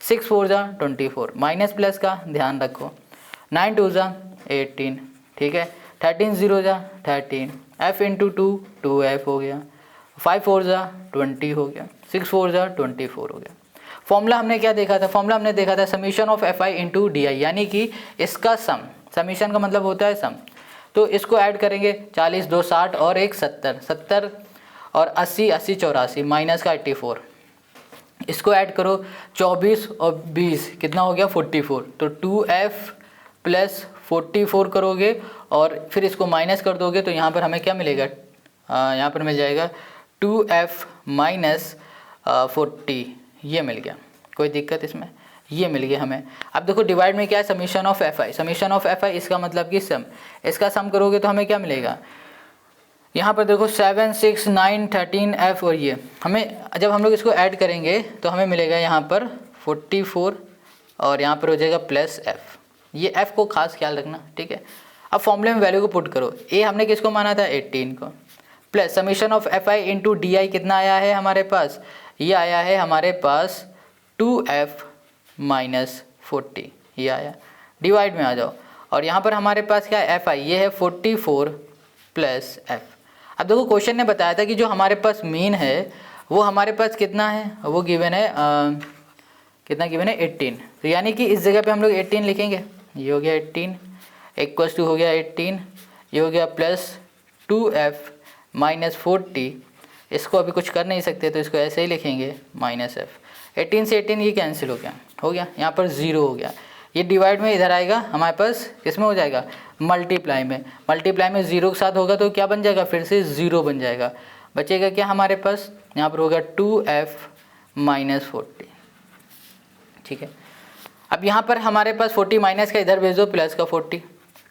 6 4 जा 24 माइनस प्लस का ध्यान रखो, 9 2 जा 18, ठीक है, 13 0 जा 13, एफ इंटू 2 2f हो गया, 5 4 जा 20 हो गया, 6 4 जा 24 हो गया। फॉर्मूला हमने क्या देखा था? फॉर्मूला हमने देखा था summation of F I into D आई, यानी कि इसका सम, समीशन का मतलब होता है सम। तो इसको ऐड करेंगे 40 2 60 और एक 70, 70 और 80 80 84 माइनस का 84, इसको ऐड करो 24 और 20 कितना हो गया 44, तो 2f प्लस 44 करोगे और फिर इसको माइनस कर दोगे तो यहाँ पर हमें क्या मिलेगा? यहाँ पर मिल जाएगा 2f माइनस 40, ये मिल गया। कोई दिक्कत इसमें? ये मिल गया हमें। अब देखो डिवाइड में क्या है? Summation of F I, summation of F आई इसका मतलब कि सम, इसका सम करोगे तो हमें क्या मिलेगा? यहाँ पर देखो 7 6 9 13 f और ये हमें, जब हम लोग इसको ऐड करेंगे तो हमें मिलेगा यहाँ पर 44 और यहाँ पर हो जाएगा प्लस f। ये f को खास ख्याल रखना, ठीक है। अब फॉर्मूले में वैल्यू को पुट करो, a हमने किसको माना था? 18 को, plus summation of F I into D आई कितना आया है हमारे पास? ये आया है हमारे पास 2f माइनस 40, ये आया। डिवाइड में आ जाओ और यहाँ पर हमारे पास क्या है? एफ आई ये है 44 प्लस f। अब देखो क्वेश्चन ने बताया था कि जो हमारे पास मीन है वो हमारे पास कितना है? वो गिवन है कितना गिवन है? 18। तो यानी कि इस जगह पे हम लोग 18 लिखेंगे। ये हो गया 18 इक्वल्स टू हो गया 18, ये हो गया प्लस 2f माइनस 40, इसको अभी कुछ कर नहीं सकते तो इसको ऐसे ही लिखेंगे माइनस f। 18 से 18 ये कैंसिल हो गया, यहाँ पर 0 हो गया। ये डिवाइड में इधर आएगा हमारे पास, किसमें हो जाएगा? मल्टीप्लाई में। मल्टीप्लाई में 0 के साथ होगा तो क्या बन जाएगा? फिर से 0 बन जाएगा। बचेगा क्या हमारे पास? यहाँ पर होगा 2f माइनस 40, ठीक है। अब यहाँ पर हमारे पास 40 माइनस का इधर भेज दो, प्लस का 40,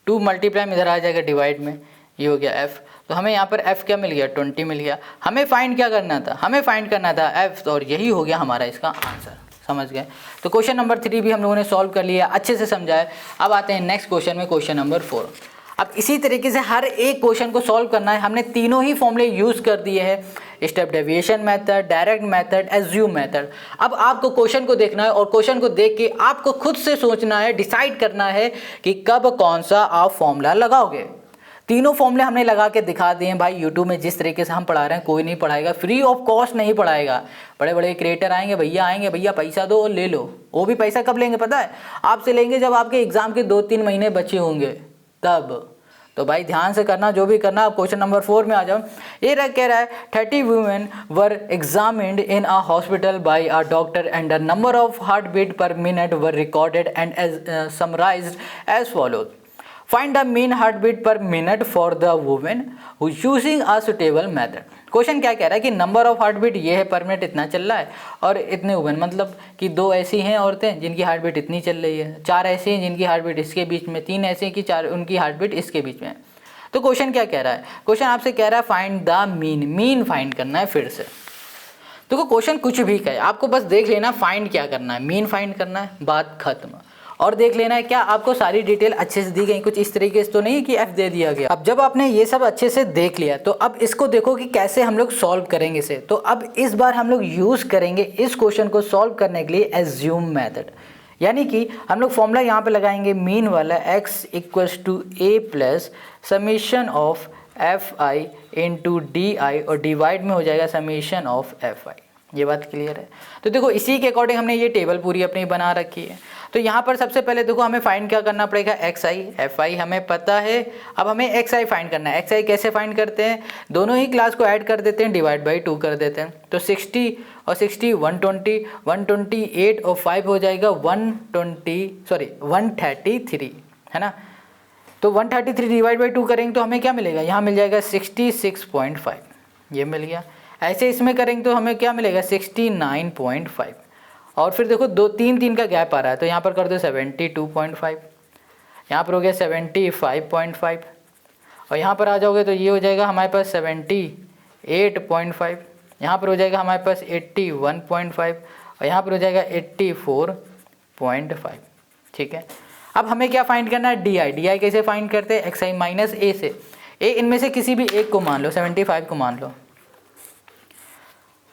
2 मल्टीप्लाई में इधर आ जाएगा डिवाइड में, ये हो गया f। तो हमें यहाँ पर f क्या मिल गया 20 मिल गया। हमें फाइंड क्या करना था, हमें फाइंड करना था f, और यही हो गया हमारा इसका आंसर। समझ गए। तो क्वेश्चन नंबर 3 भी हम लोगों ने सॉल्व कर लिया, अच्छे से समझा है। अब आते हैं नेक्स्ट क्वेश्चन में, क्वेश्चन नंबर 4। अब इसी तरीके से हर एक क्वेश्चन को सॉल्व करना है। हमने तीनों ही फॉर्मूले यूज़ कर दिए हैं, step deviation method, direct method, assume method. अब आपको क्वेश्चन को देखना है और क्वेश्चन को देख के आपको खुद से सोचना है, डिसाइड करना है कि कब कौन सा आप फॉर्मूला लगाओगे। तीनों फॉर्मूले हमने लगा के दिखा दिए हैं भाई। यूट्यूब में जिस तरीके से हम पढ़ा रहे हैं कोई नहीं पढ़ाएगा, फ्री ऑफ कॉस्ट नहीं पढ़ाएगा। बड़े बड़े क्रिएटर आएंगे, भैया पैसा दो और ले लो। वो भी पैसा कब लेंगे पता है, आपसे लेंगे जब आपके एग्जाम के 2-3 महीने बचे होंगे तब। तो भाई ध्यान से करना, जो भी करना। आप क्वेश्चन नंबर 4 में आ जाओ। ये कह रहा है 30 women were examined in a hospital by a doctor and the number of heart beat per minute were recorded and summarised as follows. Find the mean heart beat per minute for the women who using a suitable method. Question क्या कह रहा है कि number of heart beat ये है, पर minute इतना चल रहा है, और इतने वुमेन मतलब कि 2 ऐसी हैं औरतें जिनकी हार्ट बीट इतनी चल रही है, 4 ऐसी हैं जिनकी हार्ट बीट इसके बीच में, 3 ऐसी हैं कि 4 उनकी हार्ट बीट इसके बीच में है। तो क्वेश्चन क्या कह रहा है, क्वेश्चन आपसे कह रहा है find the mean, mean find करना है फिर से। तो क्वेश्चन कुछ भी कहे, आपको बस देख लेना फाइंड क्या करना है, मीन फाइंड करना है, बात खत्म। और देख लेना है क्या आपको सारी डिटेल अच्छे से दी गई, कुछ इस तरीके से तो नहीं कि f दे दिया गया। अब जब आपने ये सब अच्छे से देख लिया तो अब इसको देखो कि कैसे हम लोग सॉल्व करेंगे इसे। तो अब इस बार हम लोग यूज़ करेंगे इस क्वेश्चन को सॉल्व करने के लिए एज्यूम मेथड। यानी कि हम लोग फॉर्मूला यहाँ पे लगाएंगे मीन वाला, x equals to a plus summation of F I into D I, और डिवाइड में हो जाएगा समीशन ऑफ एफ आई। ये बात क्लियर है। तो देखो इसी के अकॉर्डिंग हमने ये टेबल पूरी अपनी बना रखी है। तो यहाँ पर सबसे पहले देखो हमें फाइंड क्या करना पड़ेगा, एक्स आई, एफ आई हमें पता है। अब हमें एक्स आई फाइंड करना है। एक्स आई कैसे फाइंड करते हैं, दोनों ही क्लास को ऐड कर देते हैं, डिवाइड बाई 2 कर देते हैं। तो 60 और 60 120, 128 और 5 हो जाएगा 133 है ना। तो 133 डिवाइड बाई 2 करेंगे तो हमें क्या मिलेगा, यहाँ मिल जाएगा 66.5, ये मिल गया। ऐसे इसमें करेंगे तो हमें क्या मिलेगा 69.5। और फिर देखो 2-3 का गैप आ रहा है, तो यहाँ पर कर दो 72.5, यहाँ पर हो गया 75.5, और यहाँ पर आ जाओगे तो ये हो जाएगा हमारे पास 78.5, यहाँ पर हो जाएगा हमारे पास 81.5, और यहाँ पर हो जाएगा 84.5। ठीक है। अब हमें क्या फाइंड करना है, डी आई। डी आई कैसे फाइंड करते हैं, एक्स आई माइनस ए से। ए इनमें से किसी भी एक को मान लो, 75 को मान लो।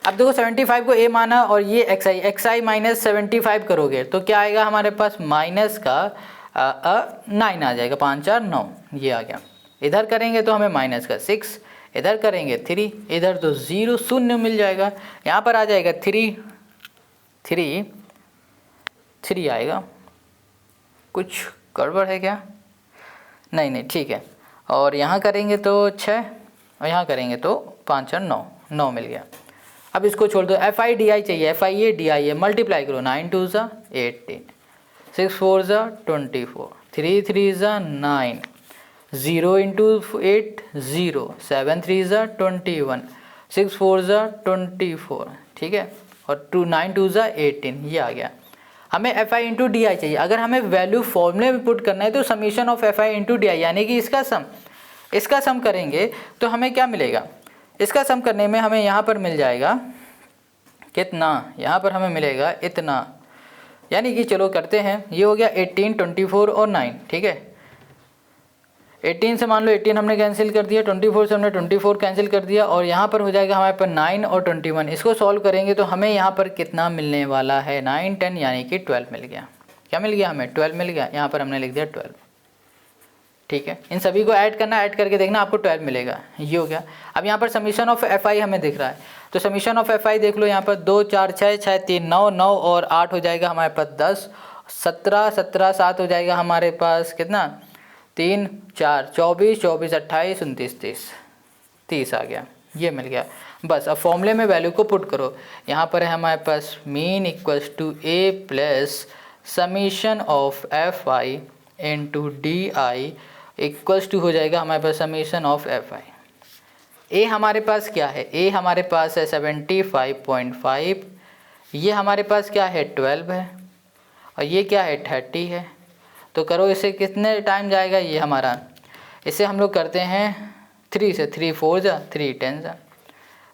अब देखो 75 को a माना और ये एक्स आई माइनस 75 करोगे तो क्या आएगा हमारे पास, माइनस का 9 आ जाएगा, 5 4 9, ये आ गया। इधर करेंगे तो हमें माइनस का 6, इधर करेंगे 3, इधर तो 0 शून्य मिल जाएगा। यहाँ पर आ जाएगा 3 आएगा। कुछ गड़बड़ है क्या, नहीं ठीक है। और यहाँ करेंगे तो 6, और यहाँ करेंगे तो 5 4 9 मिल गया। अब इसको छोड़ दो, एफ आई डी आई चाहिए, F I A D I है, मल्टीप्लाई करो, 9 2 ज़ा 18, 6 4 ज़ा 24, 3 3 ज़ा 9, 0 इंटू 8 0, 7 3 ज़ा 21, 6 4 ज़ा 24। ठीक है। और 9 2 ज़ा 18, ये आ गया। हमें एफ आई इंटू डी आई चाहिए। अगर हमें वैल्यू फॉर्मूले में पुट करना है तो summation of F I into D आई, यानी कि इसका सम करेंगे तो हमें क्या मिलेगा, इसका सम करने में हमें यहाँ पर मिल जाएगा कितना, यहाँ पर हमें मिलेगा इतना। यानी कि चलो करते हैं, ये हो गया 18 24 और 9। ठीक है। 18 से मान लो 18 हमने कैंसिल कर दिया, 24 से हमने 24 कैंसिल कर दिया, और यहाँ पर हो जाएगा हमारे पास 9 और 21। इसको सॉल्व करेंगे तो हमें यहाँ पर कितना मिलने वाला है, 9 10 यानी कि 12 मिल गया। क्या मिल गया हमें, 12 मिल गया। यहाँ पर हमने लिख दिया 12। ठीक है। इन सभी को ऐड करना, ऐड करके देखना आपको 12 मिलेगा, ये हो गया। अब यहाँ पर समीशन ऑफ एफ आई हमें दिख रहा है, तो समीशन ऑफ एफ आई देख लो, यहाँ पर 2 4 6 6 3 9 9 और 8 हो जाएगा हमारे पास 10, 17 17 7 हो जाएगा हमारे पास कितना, 3 4 24 24 28 29 30 आ गया, ये मिल गया। बस अब फॉर्मूले में वैल्यू को पुट करो। यहाँ पर है हमारे पास mean equals to A plus summation of F I into D I equals to हो जाएगा हमारे पास समीशन ऑफ एफ आई। ए हमारे पास क्या है, ए हमारे पास है 75.5, ये हमारे पास क्या है 12 है, और ये क्या है 30 है। तो करो इसे, कितने टाइम जाएगा ये हमारा, इसे हम लोग करते हैं 3 से 3 4 जा 3 10 जा।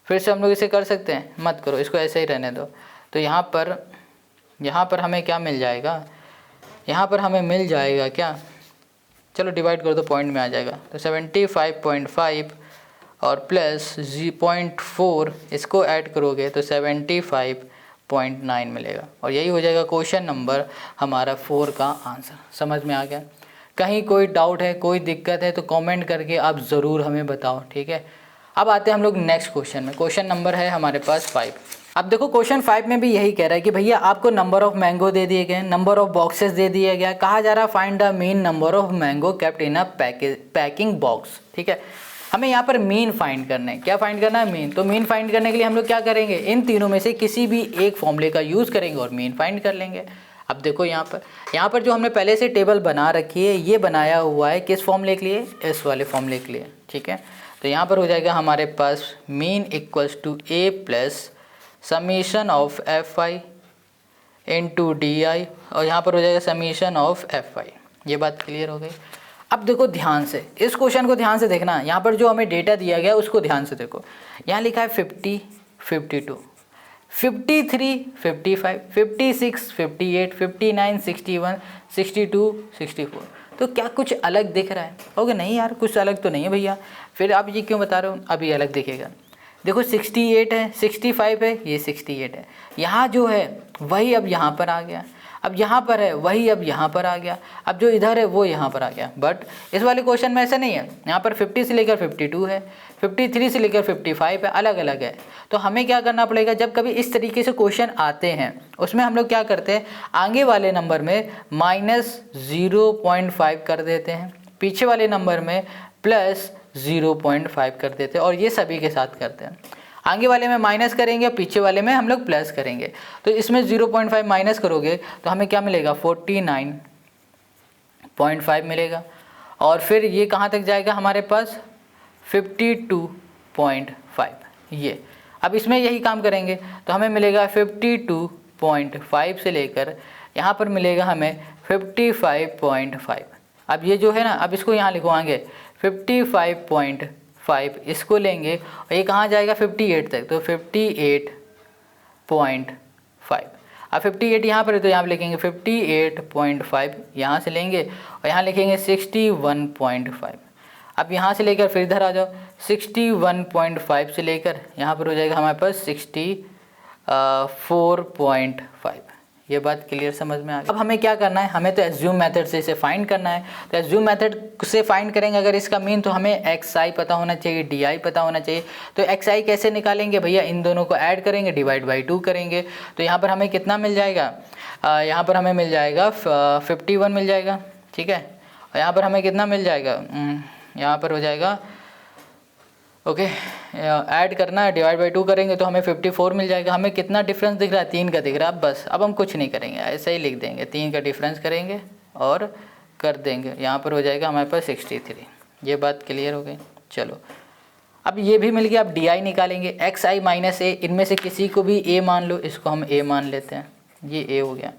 फिर से हम लोग इसे कर सकते हैं, मत करो, इसको ऐसे ही रहने दो। तो यहाँ पर हमें क्या मिल जाएगा, यहाँ पर हमें मिल जाएगा क्या, चलो डिवाइड कर दो, पॉइंट में आ जाएगा। तो 75.5 और प्लस 0.4 इसको ऐड करोगे तो 75.9 मिलेगा। और यही हो जाएगा क्वेश्चन नंबर हमारा 4 का आंसर। समझ में आ गया? कहीं कोई डाउट है, कोई दिक्कत है तो कमेंट करके आप ज़रूर हमें बताओ, ठीक है। अब आते हैं हम लोग नेक्स्ट क्वेश्चन में। क्वेश्चन नंबर है हमारे पास 5। अब देखो क्वेश्चन 5 में भी यही कह रहा है कि भैया आपको नंबर ऑफ मैंगो दे दिए गए, नंबर ऑफ बॉक्सेस दे दिया गया, कहा जा रहा है find the mean number of mango kept in a packing box, ठीक है। हमें यहाँ पर मीन फाइंड करना है। क्या फाइंड करना है? मीन। तो मीन फाइंड करने के लिए हम लोग क्या करेंगे, इन तीनों में से किसी भी एक फॉर्मूले का यूज़ करेंगे और मीन फाइंड कर लेंगे। अब देखो यहाँ पर जो हमने पहले से टेबल बना रखी है, ये बनाया हुआ है किस फॉर्मूले के लिए, इस वाले फॉर्मूले के लिए, ठीक है। तो यहाँ पर हो जाएगा हमारे पास mean equals to A plus summation of F I into D I, और यहाँ पर हो जाएगा समीशन ऑफ एफ आई। ये बात क्लियर हो गई। अब देखो ध्यान से, इस क्वेश्चन को ध्यान से देखना। यहाँ पर जो हमें डेटा दिया गया उसको ध्यान से देखो। यहाँ लिखा है 50, 52, 53, 55, 56, 58, 59, 61, 62, 64। तो क्या कुछ अलग दिख रहा है? होगा नहीं यार, कुछ अलग तो नहीं है भैया। फिर आप ये क्यों बता रहे हो? अभी अलग दिखेगा। देखो 68 है, 65 है, ये 68 है। यहाँ जो है वही अब यहाँ पर आ गया, अब यहाँ पर है वही अब यहाँ पर आ गया, अब जो इधर है वो यहाँ पर आ गया। बट इस वाले क्वेश्चन में ऐसा नहीं है। यहाँ पर 50 से लेकर 52 है, 53 से लेकर 55 है, अलग अलग है। तो हमें क्या करना पड़ेगा, जब कभी इस तरीके से क्वेश्चन आते हैं उसमें हम लोग क्या करते हैं, आगे वाले नंबर में -0.5 कर देते हैं, पीछे वाले नंबर में +0.5 कर देते हैं, और ये सभी के साथ करते हैं। आगे वाले में माइनस करेंगे, पीछे वाले में हम लोग प्लस करेंगे। तो इसमें 0.5 माइनस करोगे तो हमें क्या मिलेगा, 49.5 मिलेगा। और फिर ये कहाँ तक जाएगा हमारे पास, 52.5। ये अब इसमें यही काम करेंगे तो हमें मिलेगा 52.5 से लेकर यहाँ पर मिलेगा हमें 55.5। अब ये जो है ना, अब इसको यहाँ लिखवाएंगे 55.5, इसको लेंगे और ये कहाँ जाएगा 58 तक, तो 58.5। अब 58 यहाँ पर है तो यहाँ पर लिखेंगे 58.5, यहाँ से लेंगे और यहाँ लिखेंगे 61.5। अब यहाँ से लेकर फिर इधर आ जाओ, 61.5 से लेकर यहाँ पर हो जाएगा हमारे पास 64.5। ये बात क्लियर समझ में आ गई। अब हमें क्या करना है, हमें तो एज्यूम मेथड से इसे फाइंड करना है। तो एज्यूम मेथड से फाइंड करेंगे अगर इसका मीन, तो हमें एक्स आई पता होना चाहिए, डी आई पता होना चाहिए। तो एक्स आई कैसे निकालेंगे भैया, इन दोनों को ऐड करेंगे, डिवाइड बाई 2 करेंगे। तो यहाँ पर हमें कितना मिल जाएगा, यहाँ पर हमें मिल जाएगा 51 मिल जाएगा, ठीक है। और यहाँ पर हमें कितना मिल जाएगा, यहाँ पर हो जाएगा ओके, ऐड करना है, डिवाइड बाई 2 करेंगे तो हमें 54 मिल जाएगा। हमें कितना डिफरेंस दिख रहा है, 3 का दिख रहा है। बस अब हम कुछ नहीं करेंगे, ऐसे ही लिख देंगे, 3 का डिफरेंस करेंगे और कर देंगे। यहाँ पर हो जाएगा हमारे पास 63। ये बात क्लियर हो गई। चलो अब ये भी मिल गया। अब डी आई निकालेंगे, एक्स आई माइनस ए, इनमें से किसी को भी ए मान लो, इसको हम ए मान लेते हैं, ये ए हो गया।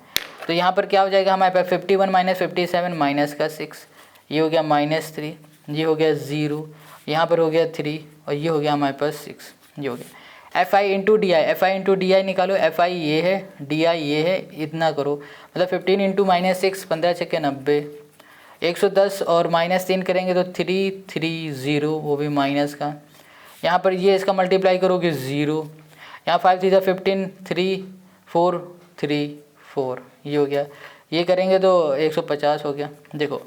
तो यहाँ पर क्या हो जाएगा हमारे पास 51 माइनस 57 माइनस का 6, ये हो गया -3, ये हो गया 0, यहाँ पर हो गया 3 और ये हो गया हमारे पास 6, ये हो गया। F I into D I, F I into D आई निकालो, एफ आई ये है, डी आई ये है, इतना करो। मतलब 15 इंटू -6, 15 छक्के 90, 110 और -3 करेंगे तो 330, वो भी माइनस का। यहाँ पर ये इसका मल्टीप्लाई करोगे 0, यहाँ 5 3 15, 3 4 3 4, ये हो गया। ये करेंगे तो 150 हो गया। देखो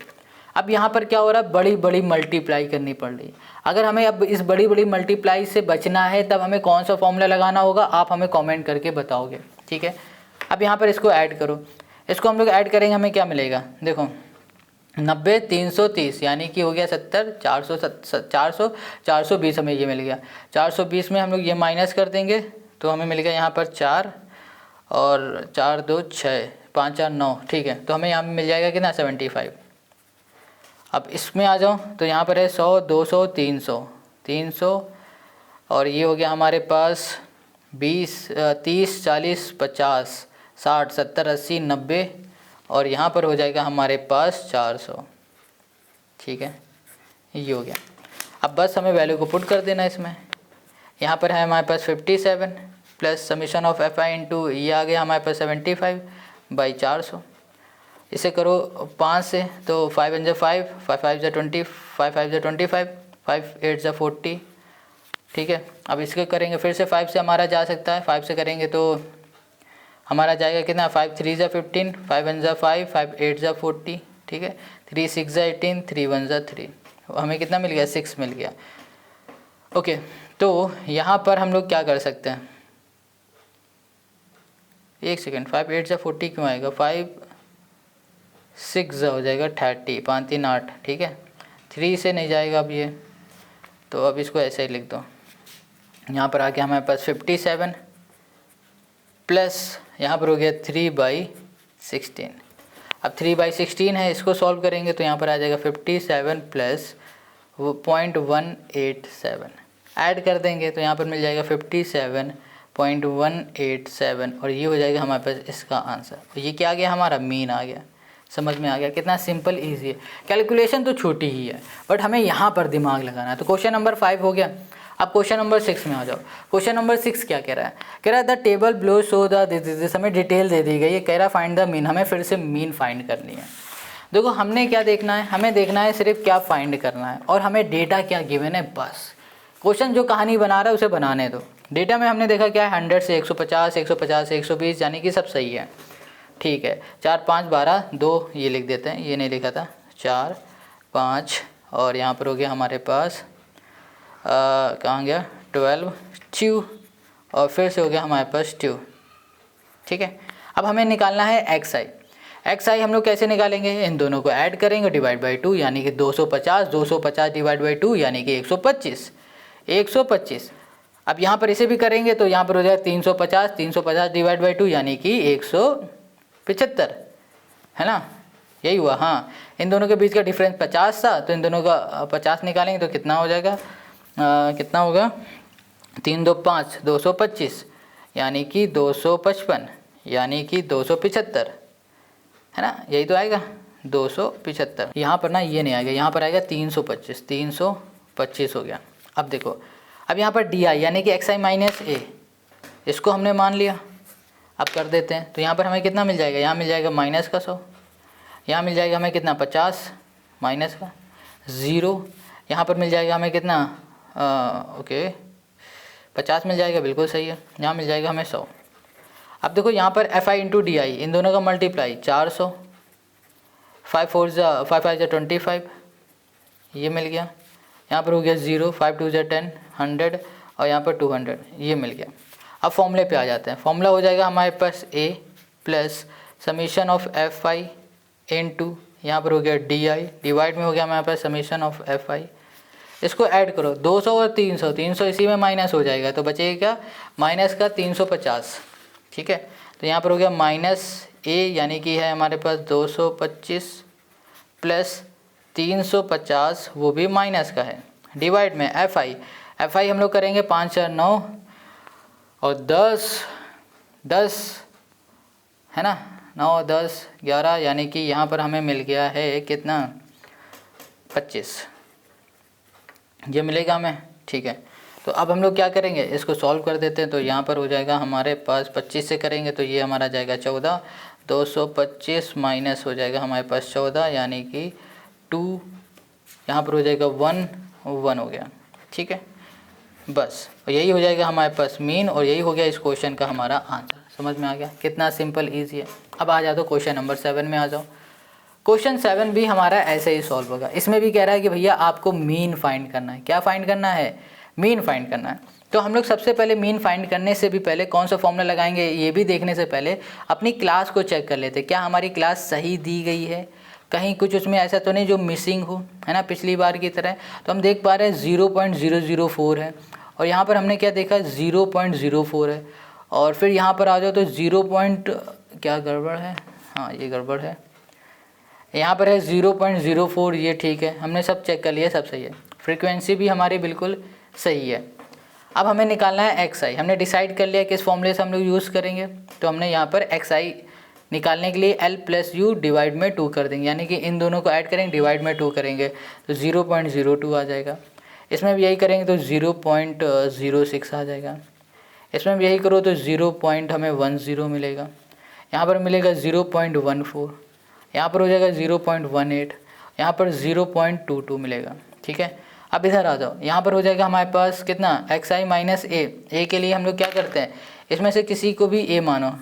अब यहाँ पर क्या हो रहा है, बड़ी बड़ी मल्टीप्लाई करनी पड़ रही है। अगर हमें अब इस बड़ी बड़ी मल्टीप्लाई से बचना है तब हमें कौन सा फॉर्मूला लगाना होगा, आप हमें कमेंट करके बताओगे, ठीक है। अब यहाँ पर इसको ऐड करो, इसको हम लोग ऐड करेंगे, हमें क्या मिलेगा, देखो 90 330 यानी कि हो गया 70, 420 हमें ये मिल गया। 420 में हम लोग ये माइनस कर देंगे तो हमें मिल गया यहाँ पर 4 और 4 2 6, 5 4 9, ठीक है। तो हमें यहाँ मिल जाएगा कितना, 75। अब इसमें आ जाओ तो यहाँ पर है 100 200 300 और ये हो गया हमारे पास 20 30 40 50 60 70 80 90 और यहाँ पर हो जाएगा हमारे पास 400, ठीक है। ये हो गया। अब बस हमें वैल्यू को पुट कर देना इसमें। यहाँ पर है हमारे पास 57 plus summation of F I into ये आ गया हमारे पास 75/400। इसे करो 5 से तो 5 × 5, 5 × 5 = 20, 5 × 5 = 25, 5 × 8 = 40। ठीक है, अब इसके करेंगे फिर से 5 से हमारा जा सकता है, 5 से करेंगे तो हमारा जाएगा कितना, 5 × 3 = 15, 5 × 1 = 5, 5 × 8 = 40। ठीक है, 3 × 6 = 18, 3 × 1 = 3। हमें कितना मिल गया, 6 मिल गया। ओके, तो यहाँ पर हम लोग क्या कर सकते हैं, एक सेकेंड, 5 × 8 = 40 क्यों आएगा, 5 × 6 हो जाएगा 30, 5 × 3 = 8। ठीक है, 3 से नहीं जाएगा अब ये, तो अब इसको ऐसे ही लिख दो। यहाँ पर आके हमारे पास 57 प्लस यहाँ पर हो गया 3/16। अब 3/16 है, इसको सॉल्व करेंगे तो यहाँ पर आ जाएगा 57 प्लस 0.187 ऐड कर देंगे तो यहाँ पर मिल जाएगा 57.187 और ये हो जाएगा हमारे पास इसका आंसर। तो ये क्या आ गया, हमारा मीन आ गया। समझ में आ गया, कितना सिंपल ईजी है। कैलकुलेशन तो छोटी ही है बट हमें यहाँ पर दिमाग लगाना है। तो क्वेश्चन नंबर 5 हो गया। अब क्वेश्चन नंबर 6 में आ जाओ। क्वेश्चन नंबर 6 क्या कह रहा है, कह रहा है the table below show the this, हमें डिटेल दे दी गई है, कह रहा फाइंड द मीन, हमें फिर से मीन फाइंड करनी है। देखो हमने क्या देखना है, हमें देखना है सिर्फ क्या फाइंड करना है और हमें डेटा क्या गिवन है, बस। क्वेश्चन जो कहानी बना रहा है उसे बनाने दो। डेटा में हमने देखा क्या है, 100 से 150, 150 से 120, यानी कि सब सही है। ठीक है, 4 5 12 2 ये लिख देते हैं, ये नहीं लिखा था, 4 5 और यहाँ पर हो गया हमारे पास कहाँ गया 12 2 और फिर से हो गया हमारे पास 2। ठीक है, अब हमें निकालना है एक्स आई हम लोग कैसे निकालेंगे, इन दोनों को ऐड करेंगे, डिवाइड बाई 2 यानी कि 250, 250 डिवाइड बाई 2 यानी कि 125। अब यहाँ पर इसे भी करेंगे तो यहाँ पर हो जाएगा 350, 350 डिवाइड बाई 2 यानी कि 175, है ना, यही हुआ। हाँ, इन दोनों के बीच का डिफरेंस 50 था तो इन दोनों का 50 निकालेंगे तो कितना हो जाएगा, कितना होगा, 3 2 5 225 यानी कि 255 यानी कि 275, है ना, यही तो आएगा 275। यहाँ पर ना ये नहीं आएगा, यहाँ पर आएगा 325, 325 हो गया। अब देखो, अब यहाँ पर डी आई यानी कि एक्स आई माइनस ए, इसको हमने मान लिया। अब कर देते हैं तो यहाँ पर हमें कितना मिल जाएगा, यहाँ मिल जाएगा माइनस का 100, यहाँ मिल जाएगा हमें कितना 50 माइनस का 0, यहाँ पर मिल जाएगा हमें कितना ओके 50 मिल जाएगा, बिल्कुल सही है। यहाँ मिल जाएगा हमें 100। अब देखो यहाँ पर F I into D I, इन दोनों का मल्टीप्लाई 400, 5 4 = 5 5 = 25, ये मिल गया। यहाँ पर हो गया 0, 5 2 = 10, 100 और यहाँ पर 200, ये मिल गया। अब फॉर्मूले पे आ जाते हैं। फॉर्मूला हो जाएगा हमारे पास a plus summation of F I into यहाँ पर हो गया डी आई, डिवाइड में हो गया हमारे पास समीशन ऑफ एफ आई। इसको ऐड करो 200 और 300, 300 इसी में माइनस हो जाएगा तो बचेगा क्या, माइनस का 350। ठीक है, तो यहाँ पर हो गया माइनस a यानी कि है हमारे पास 225 प्लस 350 वो भी माइनस का है, डिवाइड में एफ आई हम लोग करेंगे 5 4 9 और 10 है ना, 9 10 11 यानी कि यहाँ पर हमें मिल गया है कितना 25, ये मिलेगा हमें। ठीक है, तो अब हम लोग क्या करेंगे, इसको सॉल्व कर देते हैं। तो यहाँ पर हो जाएगा हमारे पास 25 से करेंगे तो ये हमारा जाएगा 14, 225 माइनस हो जाएगा हमारे पास 14 यानी कि 2, यहाँ पर हो जाएगा 1 हो गया। ठीक है, बस यही हो जाएगा हमारे पास मीन और यही हो गया इस क्वेश्चन का हमारा आंसर। समझ में आ गया, कितना सिंपल ईजी है। अब आ जाओ तो क्वेश्चन नंबर 7 में आ जाओ। क्वेश्चन 7 भी हमारा ऐसे ही सॉल्व होगा। इसमें भी कह रहा है कि भैया आपको मीन फाइंड करना है। क्या फाइंड करना है, मीन फाइंड करना है। तो हम लोग सबसे पहले मीन फाइंड करने से भी पहले कौन सा फॉर्मूला लगाएंगे ये भी देखने से पहले अपनी क्लास को चेक कर लेते, क्या हमारी क्लास सही दी गई है, कहीं कुछ उसमें ऐसा तो नहीं जो मिसिंग हो, है ना, पिछली बार की तरह। तो हम देख पा रहे हैं 0.004 है और यहाँ पर हमने क्या देखा 0.04 है और फिर यहाँ पर आ जाओ तो 0. क्या गड़बड़ है, हाँ ये गड़बड़ है, यहाँ पर है 0.04, ये ठीक है, हमने सब चेक कर लिया, सब सही है। फ्रीक्वेंसी भी हमारी बिल्कुल सही है। अब हमें निकालना है एक्स आई। हमने डिसाइड कर लिया किस फॉर्मूले से हम लोग यूज़ करेंगे। तो हमने यहाँ पर एक्स आई निकालने के लिए L + U डिवाइड में 2 कर देंगे, यानी कि इन दोनों को ऐड करेंगे डिवाइड में 2 करेंगे तो 0.02 आ जाएगा। इसमें भी यही करेंगे तो 0.06 आ जाएगा। इसमें भी यही करो तो 0.10 मिलेगा। यहाँ पर मिलेगा 0.14, यहाँ पर हो जाएगा 0.18, यहाँ पर 0.22 मिलेगा। ठीक है, अब इधर आ जाओ, यहाँ पर हो जाएगा हमारे पास कितना xi माइनस ए के लिए हम लोग क्या करते हैं, इसमें से किसी को भी a मानो,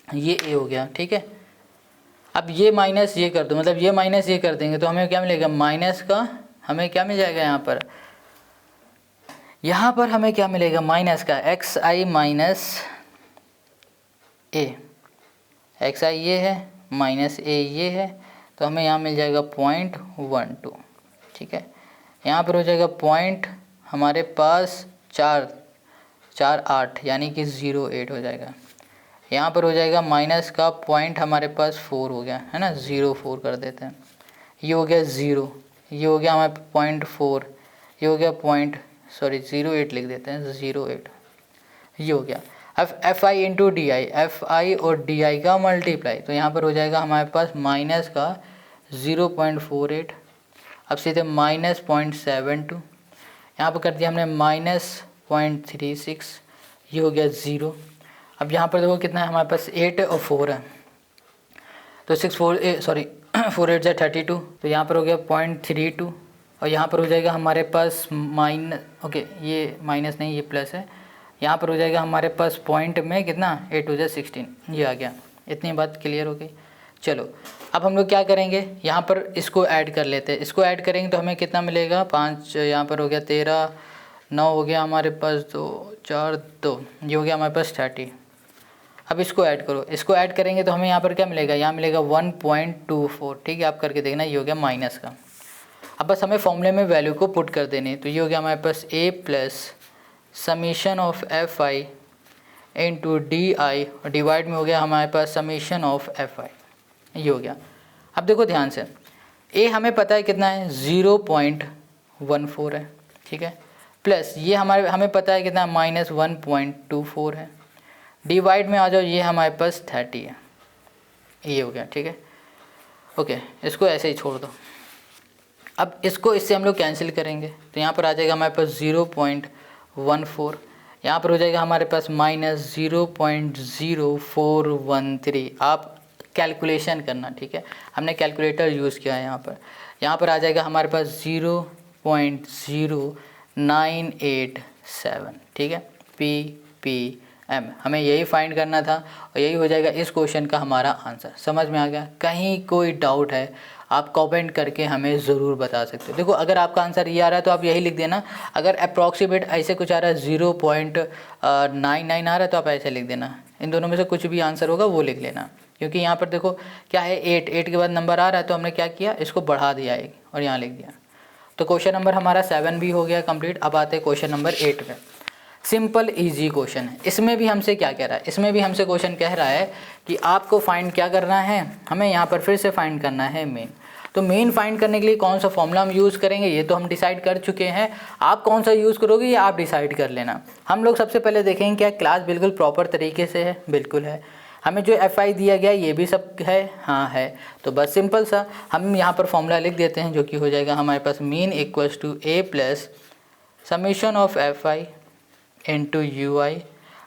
ये a हो गया। ठीक है, अब ये माइनस ये कर दो, मतलब ये माइनस ये कर देंगे तो हमें क्या मिलेगा, माइनस का हमें क्या मिल जाएगा, यहाँ पर हमें क्या मिलेगा, माइनस का xi माइनस ए, xi ये है माइनस ए ये है, तो हमें यहाँ मिल जाएगा 0.12। ठीक है, यहाँ पर हो जाएगा पॉइंट हमारे पास 448 यानी कि 0.8 हो जाएगा। यहाँ पर हो जाएगा माइनस का पॉइंट हमारे पास 4 हो गया है ना, 0.4 कर देते हैं। ये हो गया 0, ये हो गया हमारे 0.4, ये हो गया 0.8 लिख देते हैं, 0.8 ये हो गया। अब fi इंटू डी आई, fi और di का मल्टीप्लाई, तो यहाँ पर हो जाएगा हमारे पास माइनस का 0.48, अब सीधे माइनस 0.72, यहाँ पर कर दिया हमने माइनस 0.36, ये हो गया 0। अब यहाँ पर देखो कितना है हमारे पास, 8 और 4 है, तो 4 8 32, तो यहाँ पर हो गया 0.32, और यहाँ पर हो जाएगा हमारे पास ये माइनस नहीं ये प्लस है, यहाँ पर हो जाएगा हमारे पास पॉइंट में कितना 8 2 16, ये आ गया। इतनी बात क्लियर हो गई। चलो अब हम लोग क्या करेंगे, यहाँ पर इसको ऐड कर लेते हैं। इसको ऐड करेंगे तो हमें कितना मिलेगा, 5 यहाँ पर हो गया 13, 9 हो गया हमारे पास 2 4 2, ये हो गया हमारे पास 30। अब इसको ऐड करो, इसको ऐड करेंगे तो हमें यहाँ पर क्या मिलेगा, यहाँ मिलेगा 1.24। ठीक है, आप करके देखना, ये हो गया माइनस का। अब बस हमें फॉर्मूले में वैल्यू को पुट कर देनी है, तो ये हो गया हमारे पास a plus summation of fi into D I, और डिवाइड में हो गया हमारे पास समीशन ऑफ fi, ये हो गया। अब देखो ध्यान से, a हमें पता है कितना है, 0.14 है। ठीक है, प्लस ये हमें पता है कितना, माइनस 1.24 है। डिवाइड में आ जाओ, ये हमारे पास 30 है, ये हो गया। ठीक है, ओके, इसको ऐसे ही छोड़ दो। अब इसको इससे हम लोग कैंसिल करेंगे, तो यहाँ पर आ जाएगा हमारे पास 0.14, यहाँ पर हो जाएगा हमारे पास माइनस 0.0413। आप कैलकुलेशन करना, ठीक है, हमने कैलकुलेटर यूज़ किया है यहाँ पर आ जाएगा हमारे पास 0.0987। ठीक है, ppm हमें यही फाइंड करना था, और यही हो जाएगा इस क्वेश्चन का हमारा आंसर। समझ में आ गया? कहीं कोई डाउट है आप कमेंट करके हमें ज़रूर बता सकते हो। देखो अगर आपका आंसर ये आ रहा है तो आप यही लिख देना, अगर अप्रॉक्सीमेट ऐसे कुछ आ रहा है 0.99 आ रहा है तो आप ऐसे लिख देना। इन दोनों में से कुछ भी आंसर होगा वो लिख लेना, क्योंकि यहाँ पर देखो क्या है, 8 के बाद नंबर आ रहा है तो हमने क्या किया, इसको बढ़ा दिया एक और यहाँ लिख दिया। तो क्वेश्चन नंबर हमारा 7 भी हो गया कंप्लीट। अब आते हैं क्वेश्चन नंबर 8 पे। सिंपल इजी क्वेश्चन है। इसमें भी हमसे क्या कह रहा है, इसमें भी हमसे क्वेश्चन कह रहा है कि आपको फाइंड क्या करना है, हमें यहाँ पर फिर से फाइंड करना है मेन। तो मेन फाइंड करने के लिए कौन सा फॉर्मूला हम यूज़ करेंगे ये तो हम डिसाइड कर चुके हैं। आप कौन सा यूज़ करोगे ये आप डिसाइड कर लेना। हम लोग सबसे पहले देखेंगे क्या क्लास बिल्कुल प्रॉपर तरीके से है, बिल्कुल है। हमें जो fi दिया गया ये भी सब है, हाँ है। तो बस सिंपल सा हम यहाँ पर फॉर्मूला लिख देते हैं, जो कि हो जाएगा हमारे पास mean equals to a plus summation of fi into ui,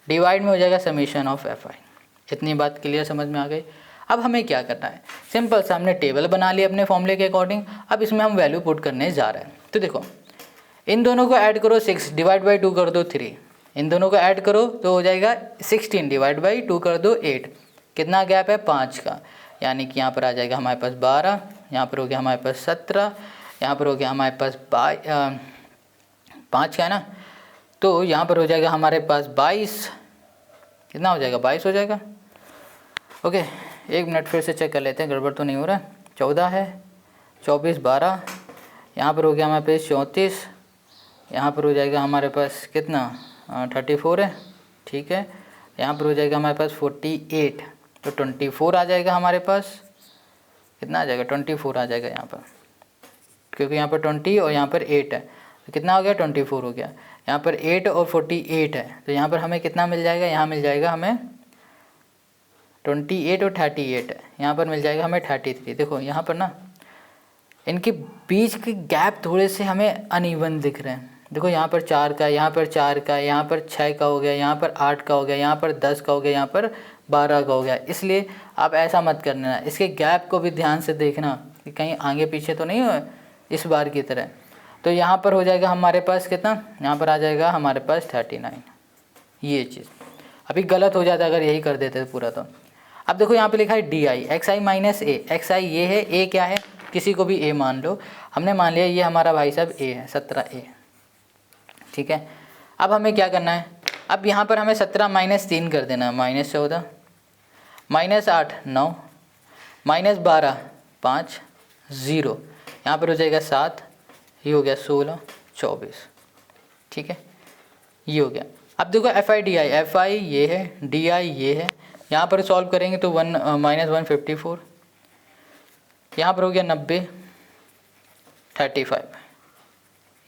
divide में हो जाएगा समीशन ऑफ fi। इतनी बात क्लियर समझ में आ गई। अब हमें क्या करना है, सिंपल सा हमने टेबल बना लिया अपने फॉर्मूले के अकॉर्डिंग। अब इसमें हम वैल्यू पुट करने जा रहे हैं। तो देखो इन दोनों को ऐड करो, 6 डिवाइड बाई 2 कर दो 3, इन दोनों को ऐड करो तो हो जाएगा 16 डिवाइड बाई 2 कर दो 8। कितना गैप है 5 का, यानी कि यहाँ पर आ जाएगा हमारे पास 12, यहाँ पर हो गया हमारे पास 17, यहाँ पर हो गया हमारे पास 5 का है ना, तो यहाँ पर हो जाएगा हमारे पास 22। कितना हो जाएगा 22 हो जाएगा। ओके, एक मिनट फिर से चेक कर लेते हैं, गड़बड़ तो नहीं हो रहा है। 14 है, 24 12, यहाँ पर हो गया हमारे पास 34, यहाँ पर हो जाएगा हमारे पास कितना 34 है। ठीक है, यहाँ पर हो जाएगा हमारे पास 48, तो 24 आ जाएगा हमारे पास। कितना आ जाएगा 24 आ जाएगा यहाँ पर, क्योंकि यहाँ पर 20 और यहाँ पर 8 है, तो कितना हो गया 24 हो गया। यहाँ पर 8 और 48 है, तो यहाँ पर हमें कितना मिल जाएगा, यहाँ मिल जाएगा हमें 28 और 38 है, यहाँ पर मिल जाएगा हमें 33। देखो यहाँ पर ना इनके बीच के गैप थोड़े से हमें अनइवन दिख रहे हैं। देखो यहाँ पर 4 का, यहाँ पर 4 का, यहाँ पर 6 का हो गया, यहाँ पर 8 का हो गया, यहाँ पर 10 का हो गया, यहाँ पर 12 का हो गया। इसलिए आप ऐसा मत करना, इसके गैप को भी ध्यान से देखना कि कहीं आगे पीछे तो नहीं हो इस बार की तरह। तो यहाँ पर हो जाएगा हमारे पास कितना, यहाँ पर आ जाएगा हमारे पास 39। ये चीज़ अभी गलत हो जाता अगर यही कर देते पूरा। तो अब देखो यहाँ पे लिखा है D I, X I minus A. X I ये है, ए क्या है, किसी को भी ए मान लो, हमने मान लिया ये हमारा भाई साहब ए है, 17A। ठीक है, अब हमें क्या करना है, अब यहाँ पर हमें 17 माइनस 3 कर देना है, -14, -8 9, -12 5 0, यहाँ पर हो जाएगा 7, ये हो गया 16 24। ठीक है, ये हो गया। अब देखो F I D I, F I ये है, डी आई ये है, यहाँ पर सॉल्व करेंगे तो -154, यहाँ पर हो गया 90 35,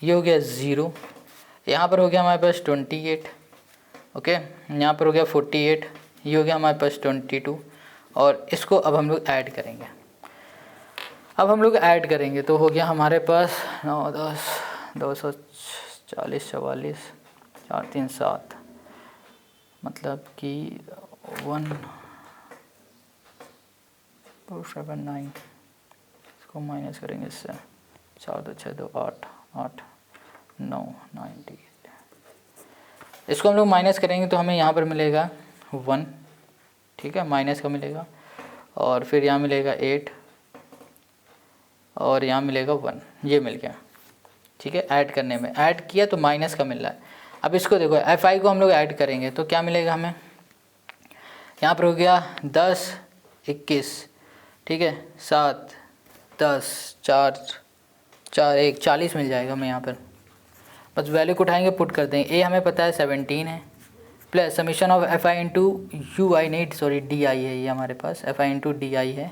ये हो गया 0, यहाँ पर हो गया हमारे पास 28। ओके, यहाँ पर हो गया 48, ये हो गया हमारे पास 22। और इसको अब हम लोग ऐड करेंगे, अब हम लोग ऐड करेंगे तो हो गया हमारे पास 9 10 240 44 4 3 7, मतलब कि 1 2 7 9, इसको माइनस करेंगे इससे, 4 2 6 2 8 8 9 98। इसको हम लोग माइनस करेंगे तो हमें यहाँ पर मिलेगा 1, ठीक है, माइनस का मिलेगा, और फिर यहाँ मिलेगा 8 और यहाँ मिलेगा 1, ये मिल गया। ठीक है, ऐड करने में ऐड किया तो माइनस का मिल रहा है। अब इसको देखो एफ आई को हम लोग ऐड करेंगे तो क्या मिलेगा हमें, यहाँ पर हो गया 10 21, ठीक है, 7 10 4 4 1 40 मिल जाएगा हमें। यहाँ पर बस वैल्यू को उठाएंगे, पुट कर देंगे। ए हमें पता है 17 है, plus summation of F I into U I नहीं सॉरी डी आई है, ये हमारे पास F I into D I है।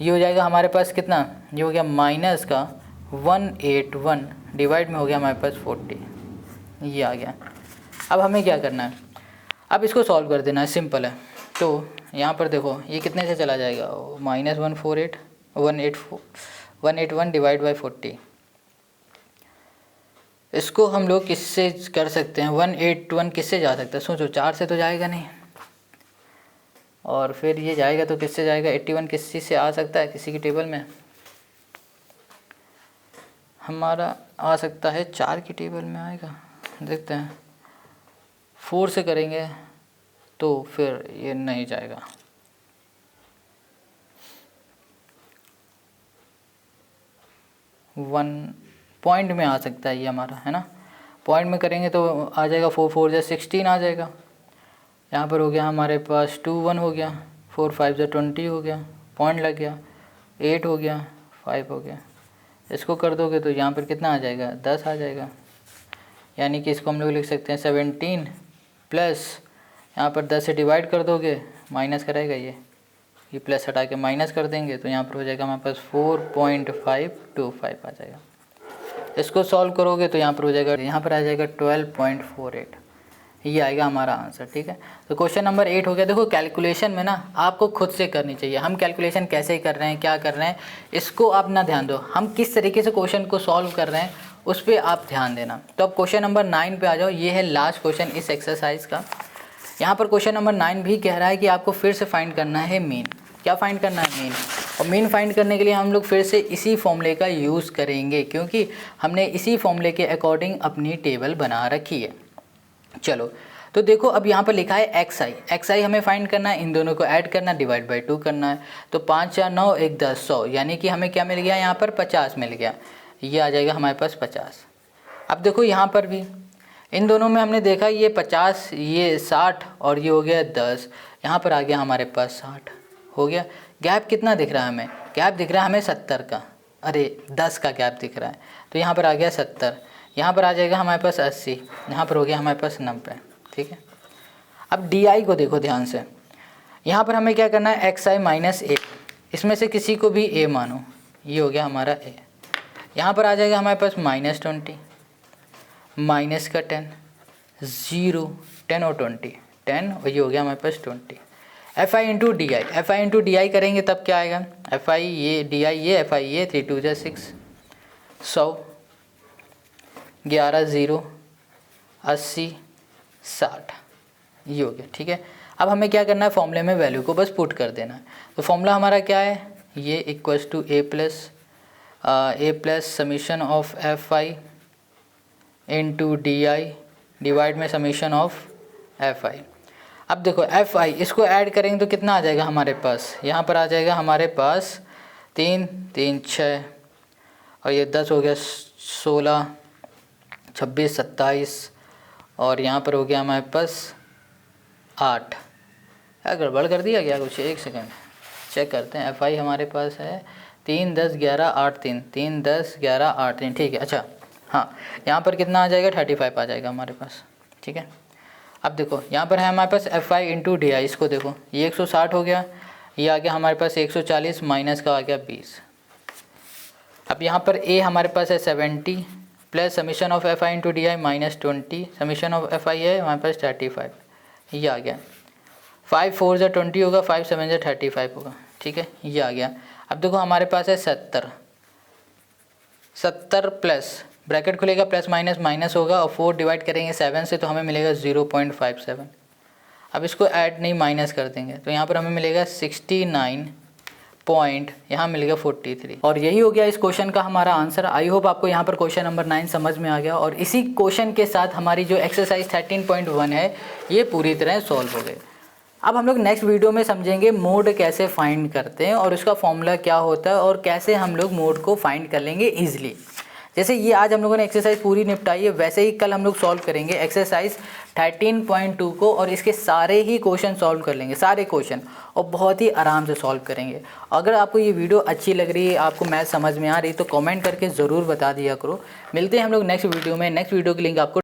ये हो जाएगा हमारे पास कितना, ये हो गया माइनस का 181 डिवाइड में हो गया हमारे पास 40, ये आ गया। अब हमें क्या करना है, अब इसको सॉल्व कर देना है, सिंपल है। तो यहाँ पर देखो ये कितने से चला जाएगा, -181 डिवाइड बाई 40। इसको हम लोग किससे कर सकते हैं, 181 किससे जा सकता है, सोचो, 4 से तो जाएगा नहीं, और फिर ये जाएगा तो किससे जाएगा, 81 किसी से आ सकता है, किसी की टेबल में हमारा आ सकता है, 4 की टेबल में आएगा, देखते हैं। 4 से करेंगे तो फिर ये नहीं जाएगा, पॉइंट में आ सकता है ये हमारा, है ना। पॉइंट में करेंगे तो आ जाएगा 4 4 जा 16 आ जाएगा। यहाँ पर हो गया हमारे पास 2 1 हो गया, 4 5 जा 20 हो गया, पॉइंट लग गया, 8 हो गया, 5 हो गया। इसको कर दोगे तो यहाँ पर कितना आ जाएगा, 10 आ जाएगा। यानी कि इसको हम लोग लिख सकते हैं 17 प्लस यहाँ पर 10 से डिवाइड कर दोगे, माइनस करेगा ये प्लस हटा के माइनस कर देंगे तो यहाँ पर हो जाएगा हमारे पास 4.525 आ जाएगा। इसको सॉल्व करोगे तो यहाँ पर हो जाएगा, यहाँ पर आ जाएगा 12.48, ये आएगा हमारा आंसर। ठीक है, तो क्वेश्चन नंबर 8 हो गया। देखो कैलकुलेशन में ना आपको खुद से करनी चाहिए, हम कैलकुलेशन कैसे कर रहे हैं, क्या कर रहे हैं, इसको आप ना ध्यान दो, हम किस तरीके से क्वेश्चन को सॉल्व कर रहे हैं उस पर आप ध्यान देना। तो अब क्वेश्चन नंबर 9 पे आ जाओ, ये है लास्ट क्वेश्चन इस एक्सरसाइज का। यहाँ पर क्वेश्चन नंबर 9 भी कह रहा है कि आपको फिर से फाइंड करना है मीन। क्या फाइंड करना है, मीन। और मीन फाइंड करने के लिए हम लोग फिर से इसी फॉर्मूले का यूज़ करेंगे, क्योंकि हमने इसी फॉर्मूले के अकॉर्डिंग अपनी टेबल बना रखी है। चलो तो देखो अब यहाँ पर लिखा है एक्स आई हमें फाइंड करना है, इन दोनों को ऐड करना, डिवाइड बाई 2 करना है। तो 5 4 9 1 10 100, यानी कि हमें क्या मिल गया, यहाँ पर 50 मिल गया, ये आ जाएगा हमारे पास 50। अब देखो यहाँ पर भी इन दोनों में हमने देखा ये 50 ये 60 और ये हो गया 10, यहाँ पर आ गया हमारे पास 60 हो गया। गैप कितना दिख रहा है हमें, गैप दिख रहा है हमें 70 का, अरे 10 का गैप दिख रहा है, तो यहाँ पर आ गया 70, यहाँ पर आ जाएगा हमारे पास 80, यहाँ पर हो गया हमारे पास 90। ठीक है, अब डी आई को देखो ध्यान से, यहाँ पर हमें क्या करना है, एक्स आई माइनस ए, इसमें से किसी को भी ए मानो, ये हो गया हमारा ए। यहाँ पर आ जाएगा हमारे पास -20 माइनस का 10 0 10 और 20 10 और ये हो गया हमारे पास 20। F I into D I, F I into D आई करेंगे तब क्या आएगा, एफ आई ये डी आई ये एफ आई ये 3 2 जा 6, 100 11 0 80 60 ये हो गया। ठीक है, अब हमें क्या करना है, फॉर्मूले में वैल्यू को बस पुट कर देना है। तो फॉर्मूला हमारा क्या है, ये equals to A plus summation of F I into D I divide में समीशन ऑफ एफ आई। अब देखो एफ आई इसको ऐड करेंगे तो कितना आ जाएगा हमारे पास, यहाँ पर आ जाएगा हमारे पास 3 3 6 और ये 10 हो गया 16 26 27 और यहाँ पर हो गया हमारे पास 8। क्या गड़बड़ कर दिया क्या कुछ, एक सेकंड चेक करते हैं। एफ आई हमारे पास है 3 10 11 8 3 3 10 11 8 3 ठीक है। अच्छा हाँ, यहाँ पर कितना आ जाएगा 35 आ जाएगा हमारे पास। ठीक है, अब देखो यहाँ पर है हमारे पास F I into D I, इसको देखो ये 160 हो गया, ये आ गया हमारे पास 140 माइनस का आ गया 20। अब यहाँ पर ए हमारे पास है 70 plus summation of F I into D I minus 20, summation of F आई है हमारे पास 35, ये आ गया। 5 4 जा 20 होगा, 5 7 जा 35 होगा। ठीक है, ये आ गया। अब देखो हमारे पास है 70 प्लस ब्रैकेट खुलेगा प्लस माइनस माइनस होगा और 4 डिवाइड करेंगे 7 से तो हमें मिलेगा 0.57। अब इसको ऐड नहीं माइनस कर देंगे तो यहाँ पर हमें मिलेगा 69 पॉइंट, यहाँ मिलेगा 43। और यही हो गया इस क्वेश्चन का हमारा आंसर। आई होप आपको यहाँ पर क्वेश्चन नंबर 9 समझ में आ गया और इसी क्वेश्चन के साथ हमारी जो एक्सरसाइज 13.1 है ये पूरी तरह सॉल्व हो गई। अब हम लोग नेक्स्ट वीडियो में समझेंगे मोड कैसे फाइंड करते हैं और उसका फॉर्मूला क्या होता है और कैसे हम लोग मोड को फाइंड कर लेंगे ईजिली। जैसे ये आज हम लोगों ने एक्सरसाइज पूरी निपटाई है, वैसे ही कल हम लोग सॉल्व करेंगे एक्सरसाइज 13.2 को और इसके सारे ही क्वेश्चन सॉल्व कर लेंगे, सारे क्वेश्चन, और बहुत ही आराम से सॉल्व करेंगे। अगर आपको ये वीडियो अच्छी लग रही है, आपको मैथ समझ में आ रही है तो कमेंट करके ज़रूर बता दिया करो। मिलते हैं हम लोग नेक्स्ट वीडियो में। नेक्स्ट वीडियो की लिंक आपको